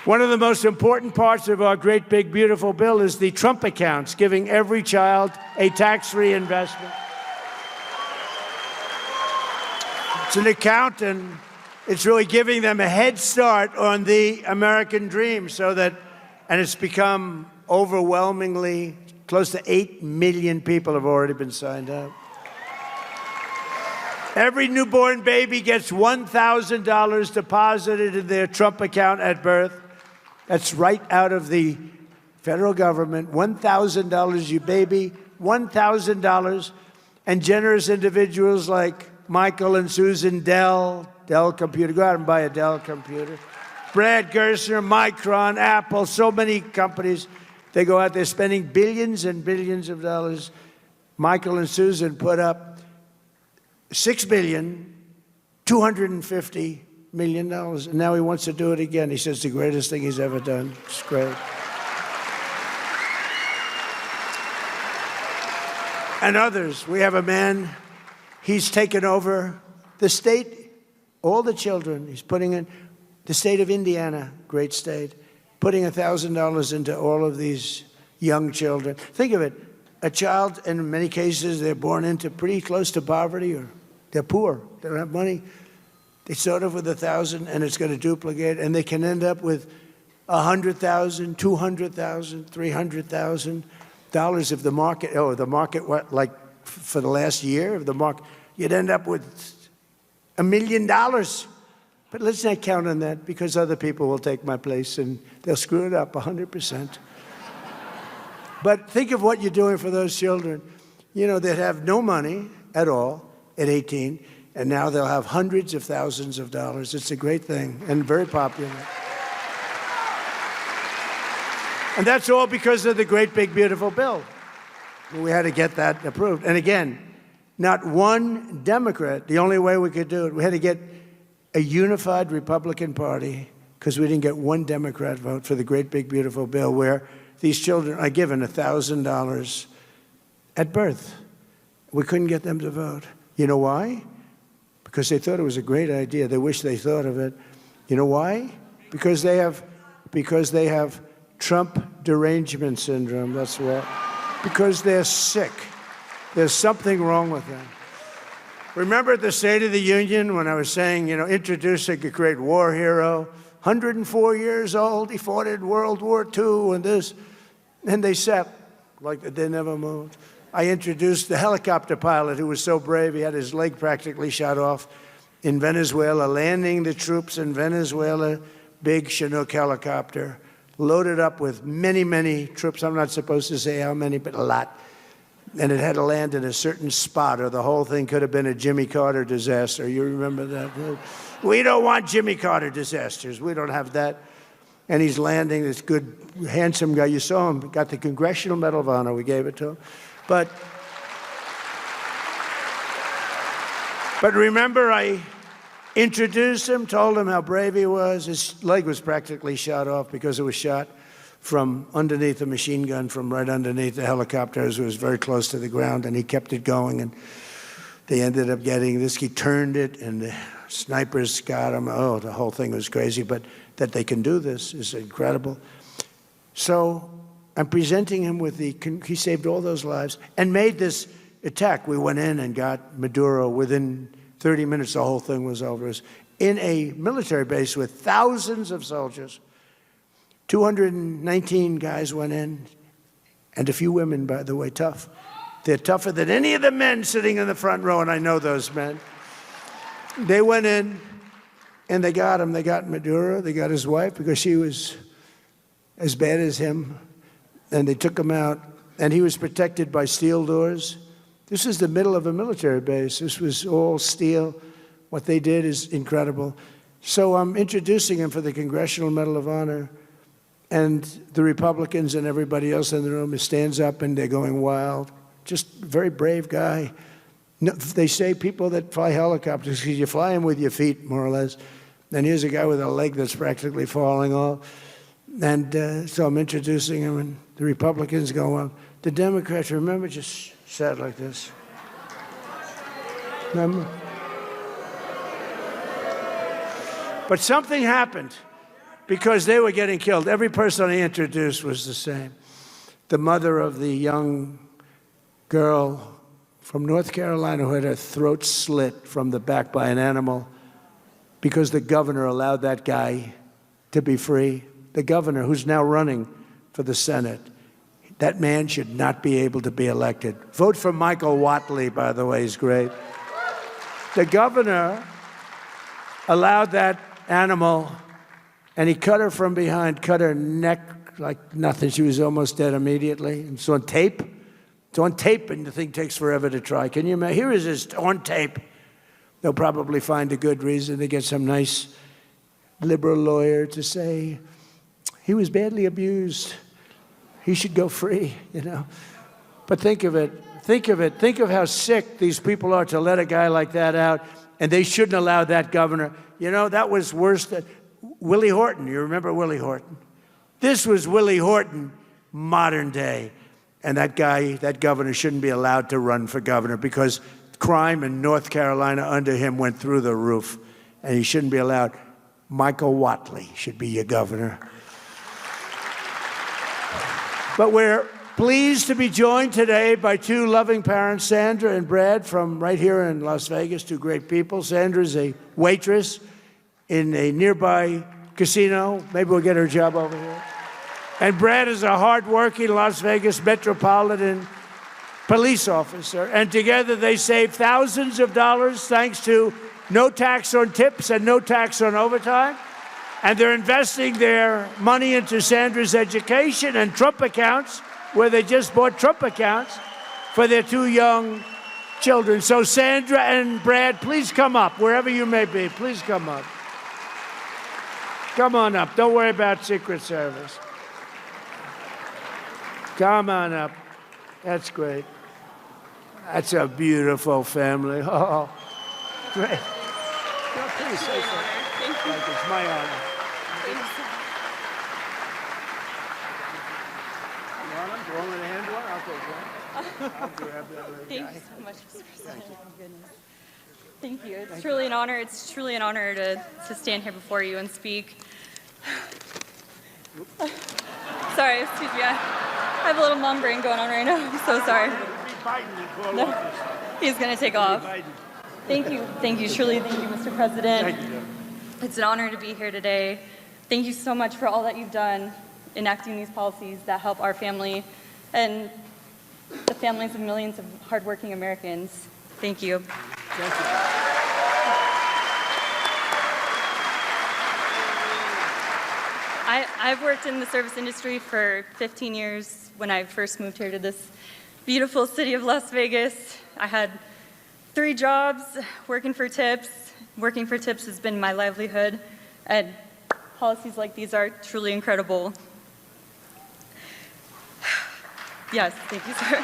One of the most important parts of our great, big, beautiful bill is the Trump accounts, giving every child a tax-free investment. It's an account, and it's really giving them a head start on the American dream, and it's become overwhelmingly close to 8 million people have already been signed up. Every newborn baby gets $1,000 deposited in their Trump account at birth. That's right out of the federal government. $1,000, you baby, $1,000. And generous individuals like Michael and Susan Dell Computer, go out and buy a Dell computer. Brad Gerstner, Micron, Apple, so many companies. They go out there spending billions and billions of dollars. Michael and Susan put up $6,250 million, and now he wants to do it again. He says the greatest thing he's ever done. It's great. And others. We have a man, he's taken over the state, all the children. He's putting in the state of Indiana, great state, putting $1,000 into all of these young children. Think of it. A child, in many cases, they're born into pretty close to poverty, or they're poor. They don't have money. They start off with $1,000, and it's going to duplicate, and they can end up with $100,000, $200,000, $300,000 if the market, what, like for the last year of the market, you'd end up with $1 million. But let's not count on that, because other people will take my place, and they'll screw it up 100%. But think of what you're doing for those children, that have no money at all at 18, and now they'll have hundreds of thousands of dollars. It's a great thing and very popular. And that's all because of the great, big, beautiful bill. We had to get that approved. And again, not one Democrat, the only way we could do it, we had to get a unified Republican Party, because we didn't get one Democrat vote for the great, big, beautiful bill where these children are given $1,000 at birth. We couldn't get them to vote. You know why? Because they thought it was a great idea. They wish they thought of it. You know why? Because they have Trump derangement syndrome. That's why. Because they're sick. There's something wrong with them. Remember at the State of the Union when I was saying, introducing a great war hero, 104 years old, he fought in World War II and this, and they sat like they never moved. I introduced the helicopter pilot who was so brave he had his leg practically shot off in Venezuela, landing the troops in Venezuela, big Chinook helicopter, loaded up with many, many troops. I'm not supposed to say how many, but a lot. And it had to land in a certain spot, or the whole thing could have been a Jimmy Carter disaster. You remember that? We don't want Jimmy Carter disasters. We don't have that. And he's landing, this good, handsome guy. You saw him, got the Congressional Medal of Honor. We gave it to him. But But remember, I introduced him, told him how brave he was. His leg was practically shot off because it was shot from underneath a machine gun, from right underneath the helicopters. It was very close to the ground, and he kept it going. And they ended up getting this. He turned it, and the snipers got him. Oh, the whole thing was crazy. But that they can do this is incredible. So I'm presenting him with he saved all those lives and made this attack. We went in and got Maduro. Within 30 minutes, the whole thing was over. It was in a military base with thousands of soldiers. 219 guys went in, and a few women, by the way, tough. They're tougher than any of the men sitting in the front row, and I know those men. They went in, and they got him. They got Maduro. They got his wife because she was as bad as him, and they took him out, and he was protected by steel doors. This is the middle of a military base. This was all steel. What they did is incredible. So I'm introducing him for the Congressional Medal of Honor. And the Republicans and everybody else in the room stands up and they're going wild. Just a very brave guy. No, they say people that fly helicopters, because you fly them with your feet, more or less. And here's a guy with a leg that's practically falling off. And so I'm introducing him, and the Republicans go, well, the Democrats, remember, just sat like this. Remember? But something happened. Because they were getting killed. Every person I introduced was the same. The mother of the young girl from North Carolina who had her throat slit from the back by an animal because the governor allowed that guy to be free. The governor, who's now running for the Senate, that man should not be able to be elected. Vote for Michael Whatley, by the way, he's great. The governor allowed that animal, and he cut her from behind, cut her neck like nothing. She was almost dead immediately. And it's on tape. It's on tape, and the thing takes forever to try. Can you imagine? Here it is on tape. They'll probably find a good reason to get some nice liberal lawyer to say, he was badly abused. He should go free, you know. But think of it. Think of it. Think of how sick these people are to let a guy like that out, and they shouldn't allow that governor. You know, that was worse than Willie Horton. You remember Willie Horton? This was Willie Horton, modern day. And that guy, that governor, shouldn't be allowed to run for governor because crime in North Carolina under him went through the roof. And he shouldn't be allowed. Michael Whatley should be your governor. But we're pleased to be joined today by two loving parents, Sandra and Brad, from right here in Las Vegas, two great people. Sandra's a waitress in a nearby casino. Maybe we'll get her a job over here. And Brad is a hard-working Las Vegas metropolitan police officer. And together they save thousands of dollars thanks to no tax on tips and no tax on overtime. And they're investing their money into Sandra's education and Trump accounts, where they just bought Trump accounts for their two young children. So Sandra and Brad, please come up, wherever you may be. Please come up. Come on up. Don't worry about Secret Service. Come on up. That's great. That's a beautiful family. Oh, great. Oh, please say so. Thank you. It's my honor. You want him? Do you want me to handle it? I'll take that. I'll grab that little guy. Thank you so much, Mr. President. Oh, goodness. Thank you. It's truly an honor. It's truly an honor to stand here before you and speak. Sorry, excuse me. I have a little mom brain going on right now. I'm so sorry. No, he's going to take off. Thank you. Thank you. Truly, thank you, Mr. President. Thank you. It's an honor to be here today. Thank you so much for all that you've done enacting these policies that help our family and the families of millions of hardworking Americans. Thank you. Thank you. I've worked in the service industry for 15 years. When I first moved here to this beautiful city of Las Vegas, I had 3 jobs working for tips. Working for tips has been my livelihood, and policies like these are truly incredible. Yes, thank you, sir.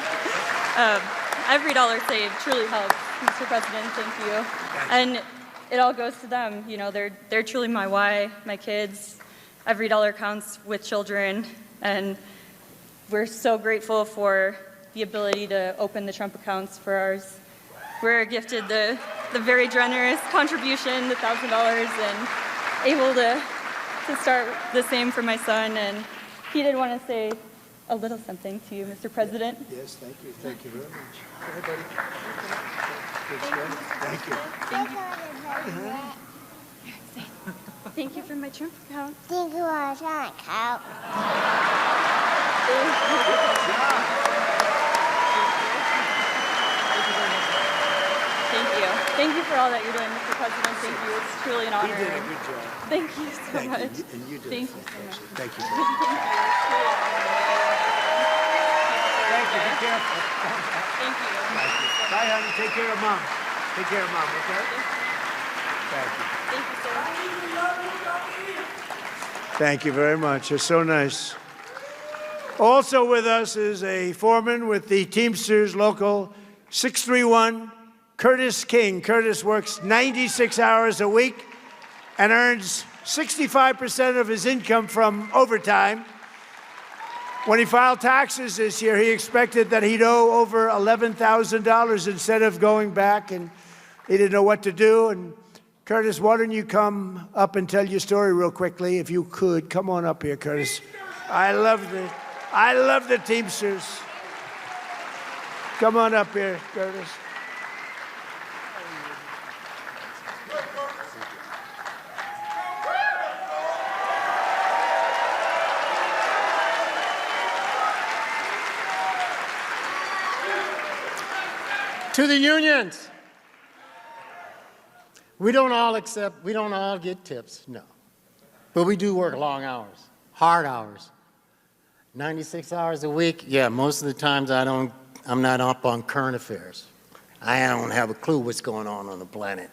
Every dollar saved truly helps Mr. President. Thank you. And it all goes to them. You know, they're truly my why, my kids. Every dollar counts with children, and we're so grateful for the ability to open the Trump accounts for ours. We're gifted the very generous contribution, the $1,000, and able to start the same for my son. And he did want to say a little something to you, Mr. President. Yes, thank you. Thank you very much. Everybody. Thank you. Thank you. Thank you for my Trump account. นี่คือวอร์ชันครับ Thank you. Thank you for all that you're doing, Mr. President. Thank you. It's truly an You honor. did a good job. Thank you so Thank much. you. And you did Thank a you so much. Thank you. Thank you. Thank you. Be careful. Thank you. Bye, honey. Take care of Mom. Take care of Mom, okay? Thank you. Thank you so much. Thank you very much. It's so nice. Also with us is a foreman with the Teamsters Local 631, Curtis King. Curtis works 96 hours a week and earns 65% of his income from overtime. When he filed taxes this year, he expected that he'd owe over $11,000 instead of going back, and he didn't know what to do. And Curtis, why don't you come up and tell your story real quickly, if you could. Come on up here, Curtis. I love the Teamsters. Come on up here, Curtis. To the unions, we don't all get tips, no. But we do work long hours, hard hours. 96 hours a week, yeah, most of the times I'm not up on current affairs. I don't have a clue what's going on the planet.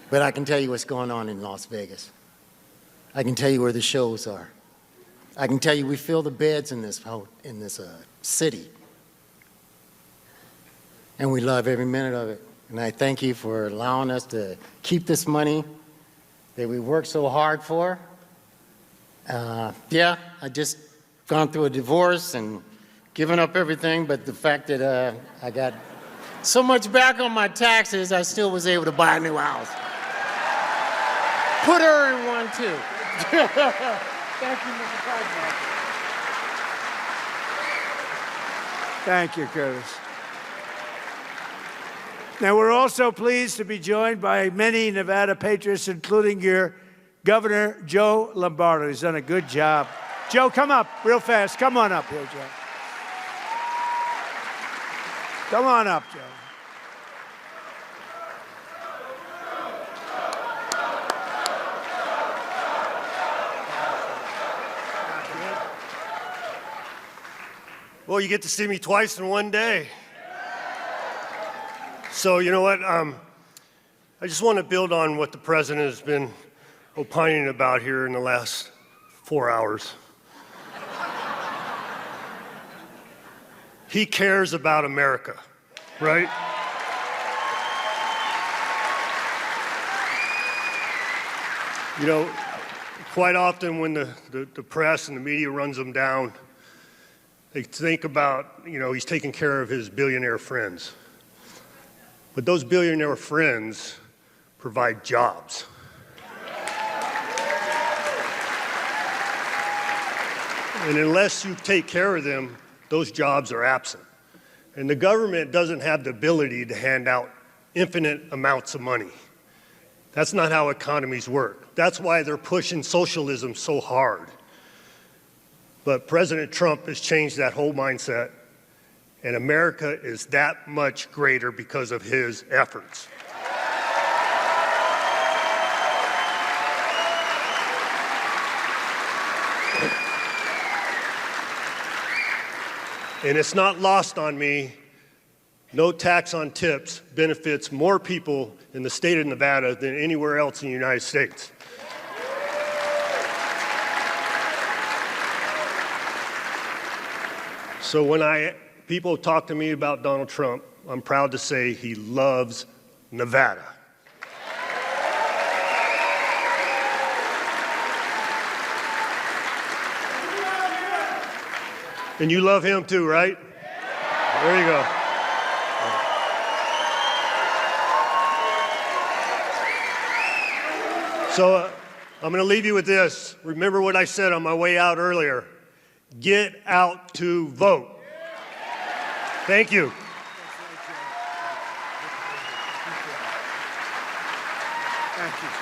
But I can tell you what's going on in Las Vegas. I can tell you where the shows are. I can tell you we fill the beds in this city. And we love every minute of it. And I thank you for allowing us to keep this money that we worked so hard for. Yeah, I just gone through a divorce and given up everything, but the fact that I got so much back on my taxes, I still was able to buy a new house. Put her in one, too. Thank you, Mr. President. Thank you, Curtis. Now, we're also pleased to be joined by many Nevada patriots, including your Governor, Joe Lombardo. He's done a good job. Joe, come up real fast. Come on up here, Joe. Come on up, Joe. Well, you get to see me twice in one day. So, you know what? I just want to build on what the president has been opining about here in the last 4 hours. He cares about America, right? You know, quite often when the press and the media runs them down, they think about, you know, he's taking care of his billionaire friends. But those billionaire friends provide jobs. And unless you take care of them, those jobs are absent. And the government doesn't have the ability to hand out infinite amounts of money. That's not how economies work. That's why they're pushing socialism so hard. But President Trump has changed that whole mindset, and America is that much greater because of his efforts. And it's not lost on me, no tax on tips benefits more people in the state of Nevada than anywhere else in the United States. So when people talk to me about Donald Trump, I'm proud to say he loves Nevada. And you love him too, right? There you go. So I'm going to leave you with this. Remember what I said on my way out earlier. Get out to vote. Thank you. Thank you, Joe.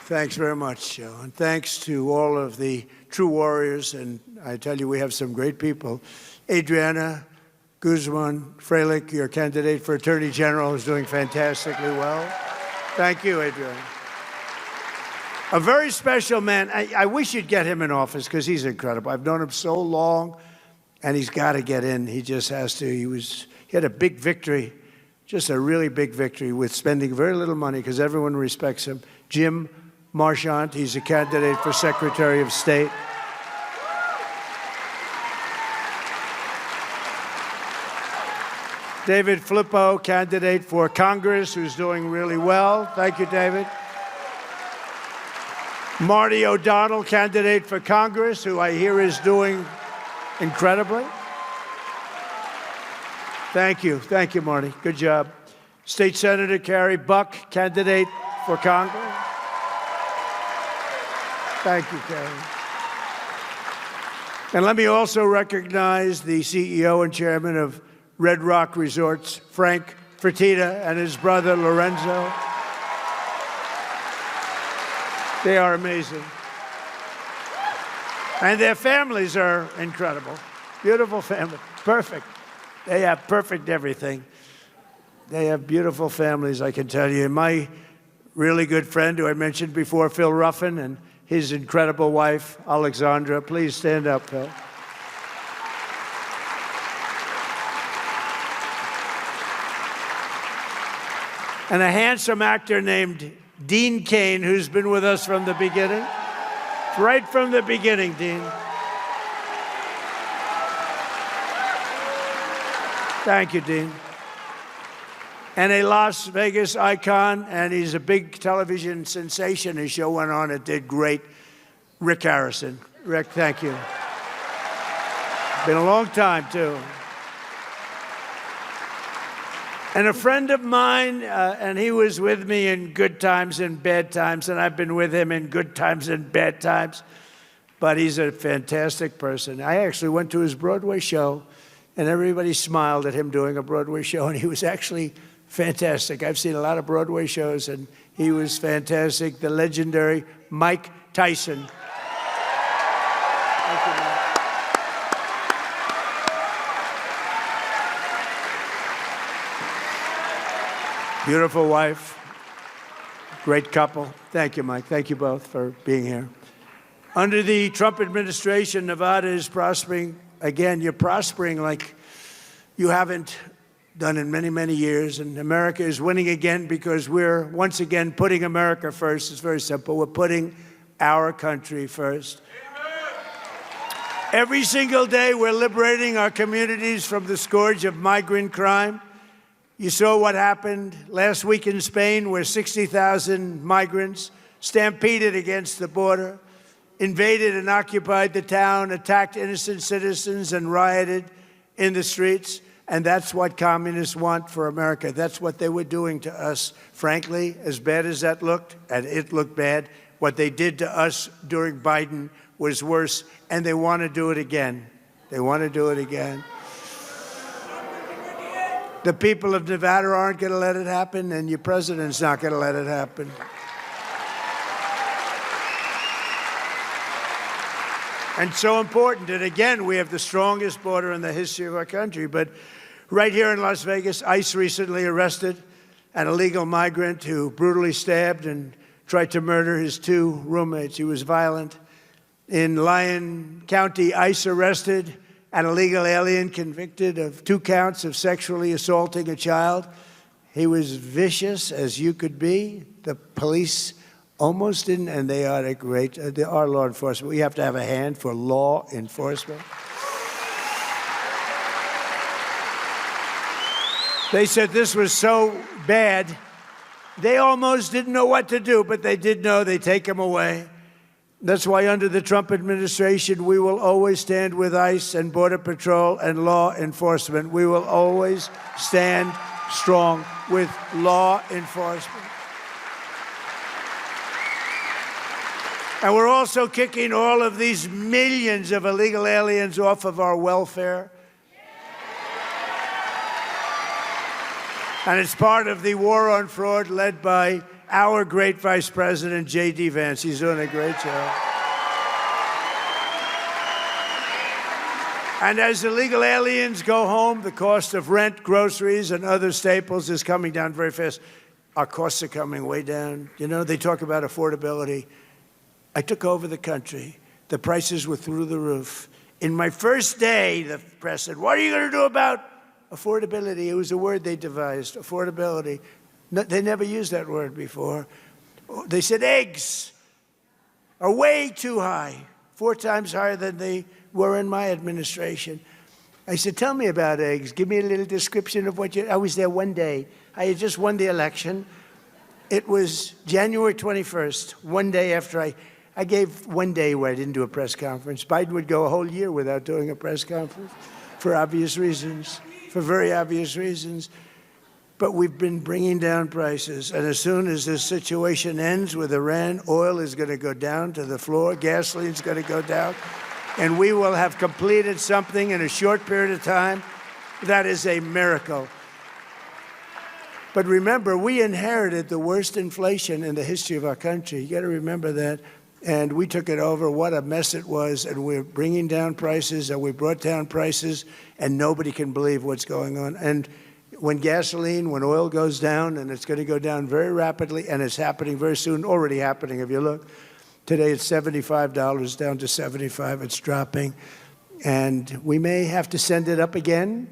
Thanks very much, Joe. And thanks to all of the true warriors. And I tell you, we have some great people. Adriana Guzman Freilich, your candidate for Attorney General, is doing fantastically well. Thank you, Adriana. A very special man. I wish you'd get him in office because he's incredible. I've known him so long, and he's got to get in. He just has to. He had a big victory, just a really big victory with spending very little money because everyone respects him. Jim Marchant, he's a candidate for Secretary of State. David Flippo, candidate for Congress, who's doing really well. Thank you, David. Marty O'Donnell, candidate for Congress, who I hear is doing incredibly. Thank you. Thank you, Marty. Good job. State Senator Carrie Buck, candidate for Congress. Thank you, Carrie. And let me also recognize the CEO and chairman of Red Rock Resorts, Frank Fertitta, and his brother, Lorenzo. They are amazing. And their families are incredible. Beautiful family. Perfect. They have perfect everything. They have beautiful families, I can tell you. My really good friend who I mentioned before, Phil Ruffin, and his incredible wife, Alexandra. Please stand up, Phil. And a handsome actor named Dean Cain, who's been with us from the beginning. Right from the beginning, Dean. Thank you, Dean. And a Las Vegas icon, and he's a big television sensation. His show went on, it did great. Rick Harrison. Rick, thank you. Been a long time, too. And a friend of mine, and he was with me in good times and bad times, and I've been with him in good times and bad times, but he's a fantastic person. I actually went to his Broadway show, and everybody smiled at him doing a Broadway show, and he was actually fantastic. I've seen a lot of Broadway shows, and he was fantastic. The legendary Mike Tyson. Thank you, Mike. Beautiful wife, great couple. Thank you, Mike. Thank you both for being here. Under the Trump administration, Nevada is prospering. Again, you're prospering like you haven't done in many, many years. And America is winning again because we're once again putting America first. It's very simple. We're putting our country first. Every single day, we're liberating our communities from the scourge of migrant crime. You saw what happened last week in Spain, where 60,000 migrants stampeded against the border, invaded and occupied the town, attacked innocent citizens, and rioted in the streets. And that's what communists want for America. That's what they were doing to us. Frankly, as bad as that looked, and it looked bad, what they did to us during Biden was worse, and they want to do it again. They want to do it again. The people of Nevada aren't going to let it happen, and your president's not going to let it happen. And so important. And again, we have the strongest border in the history of our country. But right here in Las Vegas, ICE recently arrested an illegal migrant who brutally stabbed and tried to murder his two roommates. He was violent. In Lyon County, ICE arrested an illegal alien convicted of 2 counts of sexually assaulting a child. He was vicious as you could be. The police almost didn't, and they are great. They are law enforcement. We have to have a hand for law enforcement. They said this was so bad, they almost didn't know what to do, but they did know they take them away. That's why under the Trump administration, we will always stand with ICE and Border Patrol and law enforcement. We will always stand strong with law enforcement. And we're also kicking all of these millions of illegal aliens off of our welfare. And it's part of the war on fraud led by our great Vice President, J.D. Vance. He's doing a great job. And as illegal aliens go home, the cost of rent, groceries, and other staples is coming down very fast. Our costs are coming way down. You know, they talk about affordability. I took over the country. The prices were through the roof. In my first day, the press said, what are you going to do about affordability? It was a word they devised, affordability. No, they never used that word before. They said eggs are way too high, 4 times higher than they were in my administration. I said, tell me about eggs. Give me a little description of what you... I was there one day. I had just won the election. It was January 21st, one day after I gave one day where I didn't do a press conference. Biden would go a whole year without doing a press conference for obvious reasons, for very obvious reasons. But we've been bringing down prices. And as soon as this situation ends with Iran, oil is going to go down to the floor, gasoline's going to go down, and we will have completed something in a short period of time that is a miracle. But remember, we inherited the worst inflation in the history of our country. You got to remember that. And we took it over. What a mess it was. And we're bringing down prices, and we brought down prices, and nobody can believe what's going on. And when oil goes down, and it's going to go down very rapidly, and it's happening very soon, already happening. If you look, today it's $75, down to $75. It's dropping. And we may have to send it up again.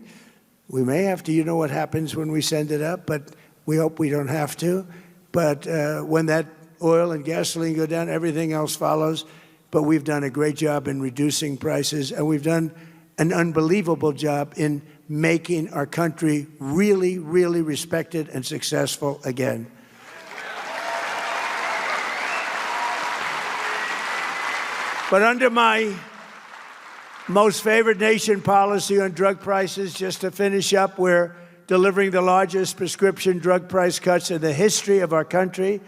We may have to, you know what happens when we send it up, but we hope we don't have to. But when that oil and gasoline go down, everything else follows. But we've done a great job in reducing prices, and we've done an unbelievable job in making our country really, really respected and successful again. But under my most favored nation policy on drug prices, just to finish up, we're delivering the largest prescription drug price cuts in the history of our country,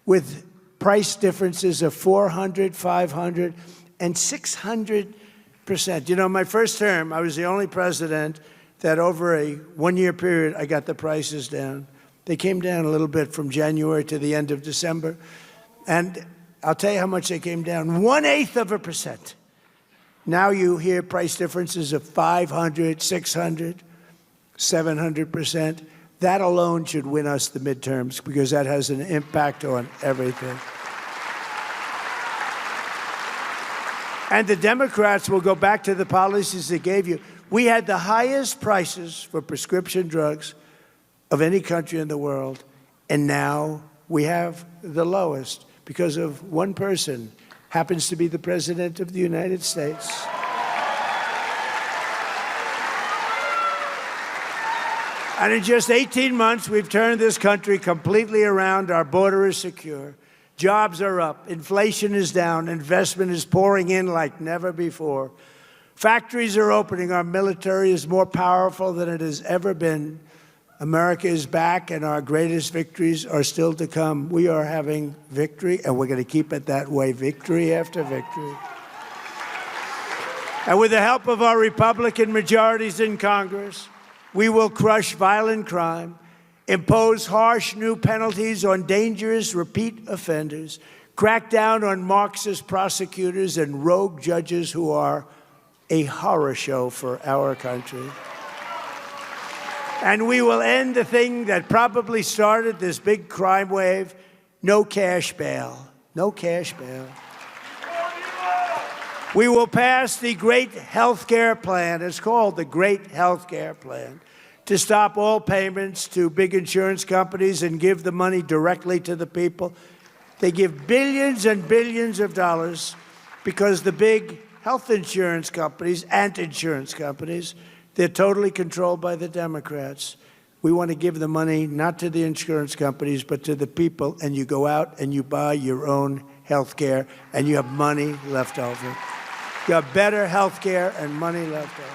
with price differences of 400, 500, and 600%. You know, my first term, I was the only president that over a one-year period, I got the prices down. They came down a little bit from January to the end of December. And I'll tell you how much they came down, 0.1%. Now you hear price differences of 500, 600, 700%. That alone should win us the midterms, because that has an impact on everything. And the Democrats will go back to the policies they gave you. We had the highest prices for prescription drugs of any country in the world, and now we have the lowest because of one person, happens to be the President of the United States. And in just 18 months, we've turned this country completely around. Our border is secure. Jobs are up. Inflation is down. Investment is pouring in like never before. Factories are opening. Our military is more powerful than it has ever been. America is back, and our greatest victories are still to come. We are having victory, and we're going to keep it that way, victory after victory. And with the help of our Republican majorities in Congress, we will crush violent crime, impose harsh new penalties on dangerous repeat offenders, crack down on Marxist prosecutors and rogue judges who are a horror show for our country. And we will end the thing that probably started this big crime wave, no cash bail. No cash bail. We will pass the Great Health Care Plan. It's called the Great Health Care Plan, to stop all payments to big insurance companies and give the money directly to the people. They give billions and billions of dollars because the big health insurance companies and insurance companies, they're totally controlled by the Democrats. We want to give the money not to the insurance companies, but to the people, and you go out and you buy your own health care, and you have money left over. You have better health care and money left over.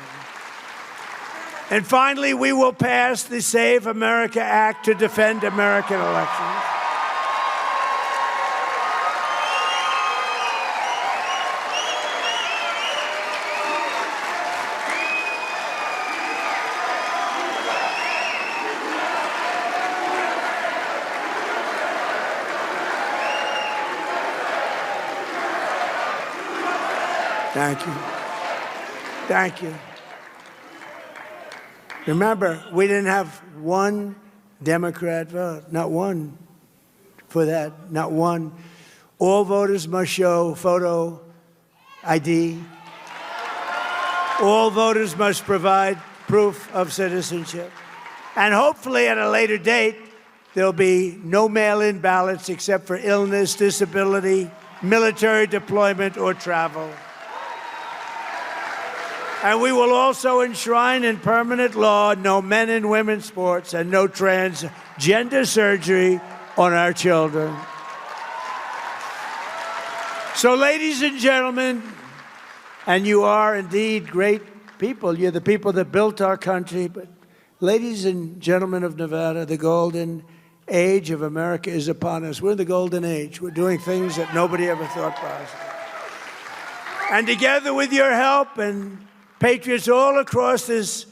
And finally, we will pass the Save America Act to defend American elections. Thank you. Thank you. Remember, we didn't have one Democrat vote, not one for that, not one. All voters must show photo ID. All voters must provide proof of citizenship. And hopefully at a later date, there'll be no mail-in ballots except for illness, disability, military deployment, or travel. And we will also enshrine in permanent law no men and women's sports and no transgender surgery on our children. So, ladies and gentlemen, and you are indeed great people. You're the people that built our country. But ladies and gentlemen of Nevada, the golden age of America is upon us. We're in the golden age. We're doing things that nobody ever thought possible. And together with your help and patriots all across this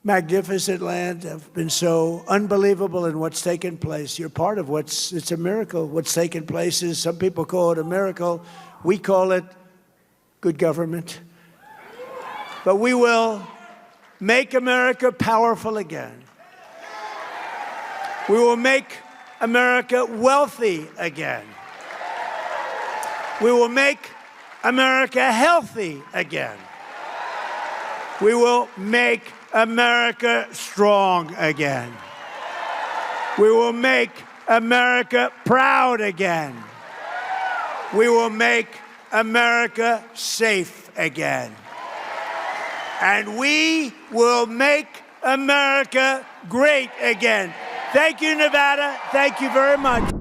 magnificent land have been so unbelievable in what's taken place. You're part of it's a miracle. What's taken place is, some people call it a miracle. We call it good government. But we will make America powerful again. We will make America wealthy again. We will make America healthy again. We will make America strong again. We will make America proud again. We will make America safe again. And we will make America great again. Thank you, Nevada. Thank you very much.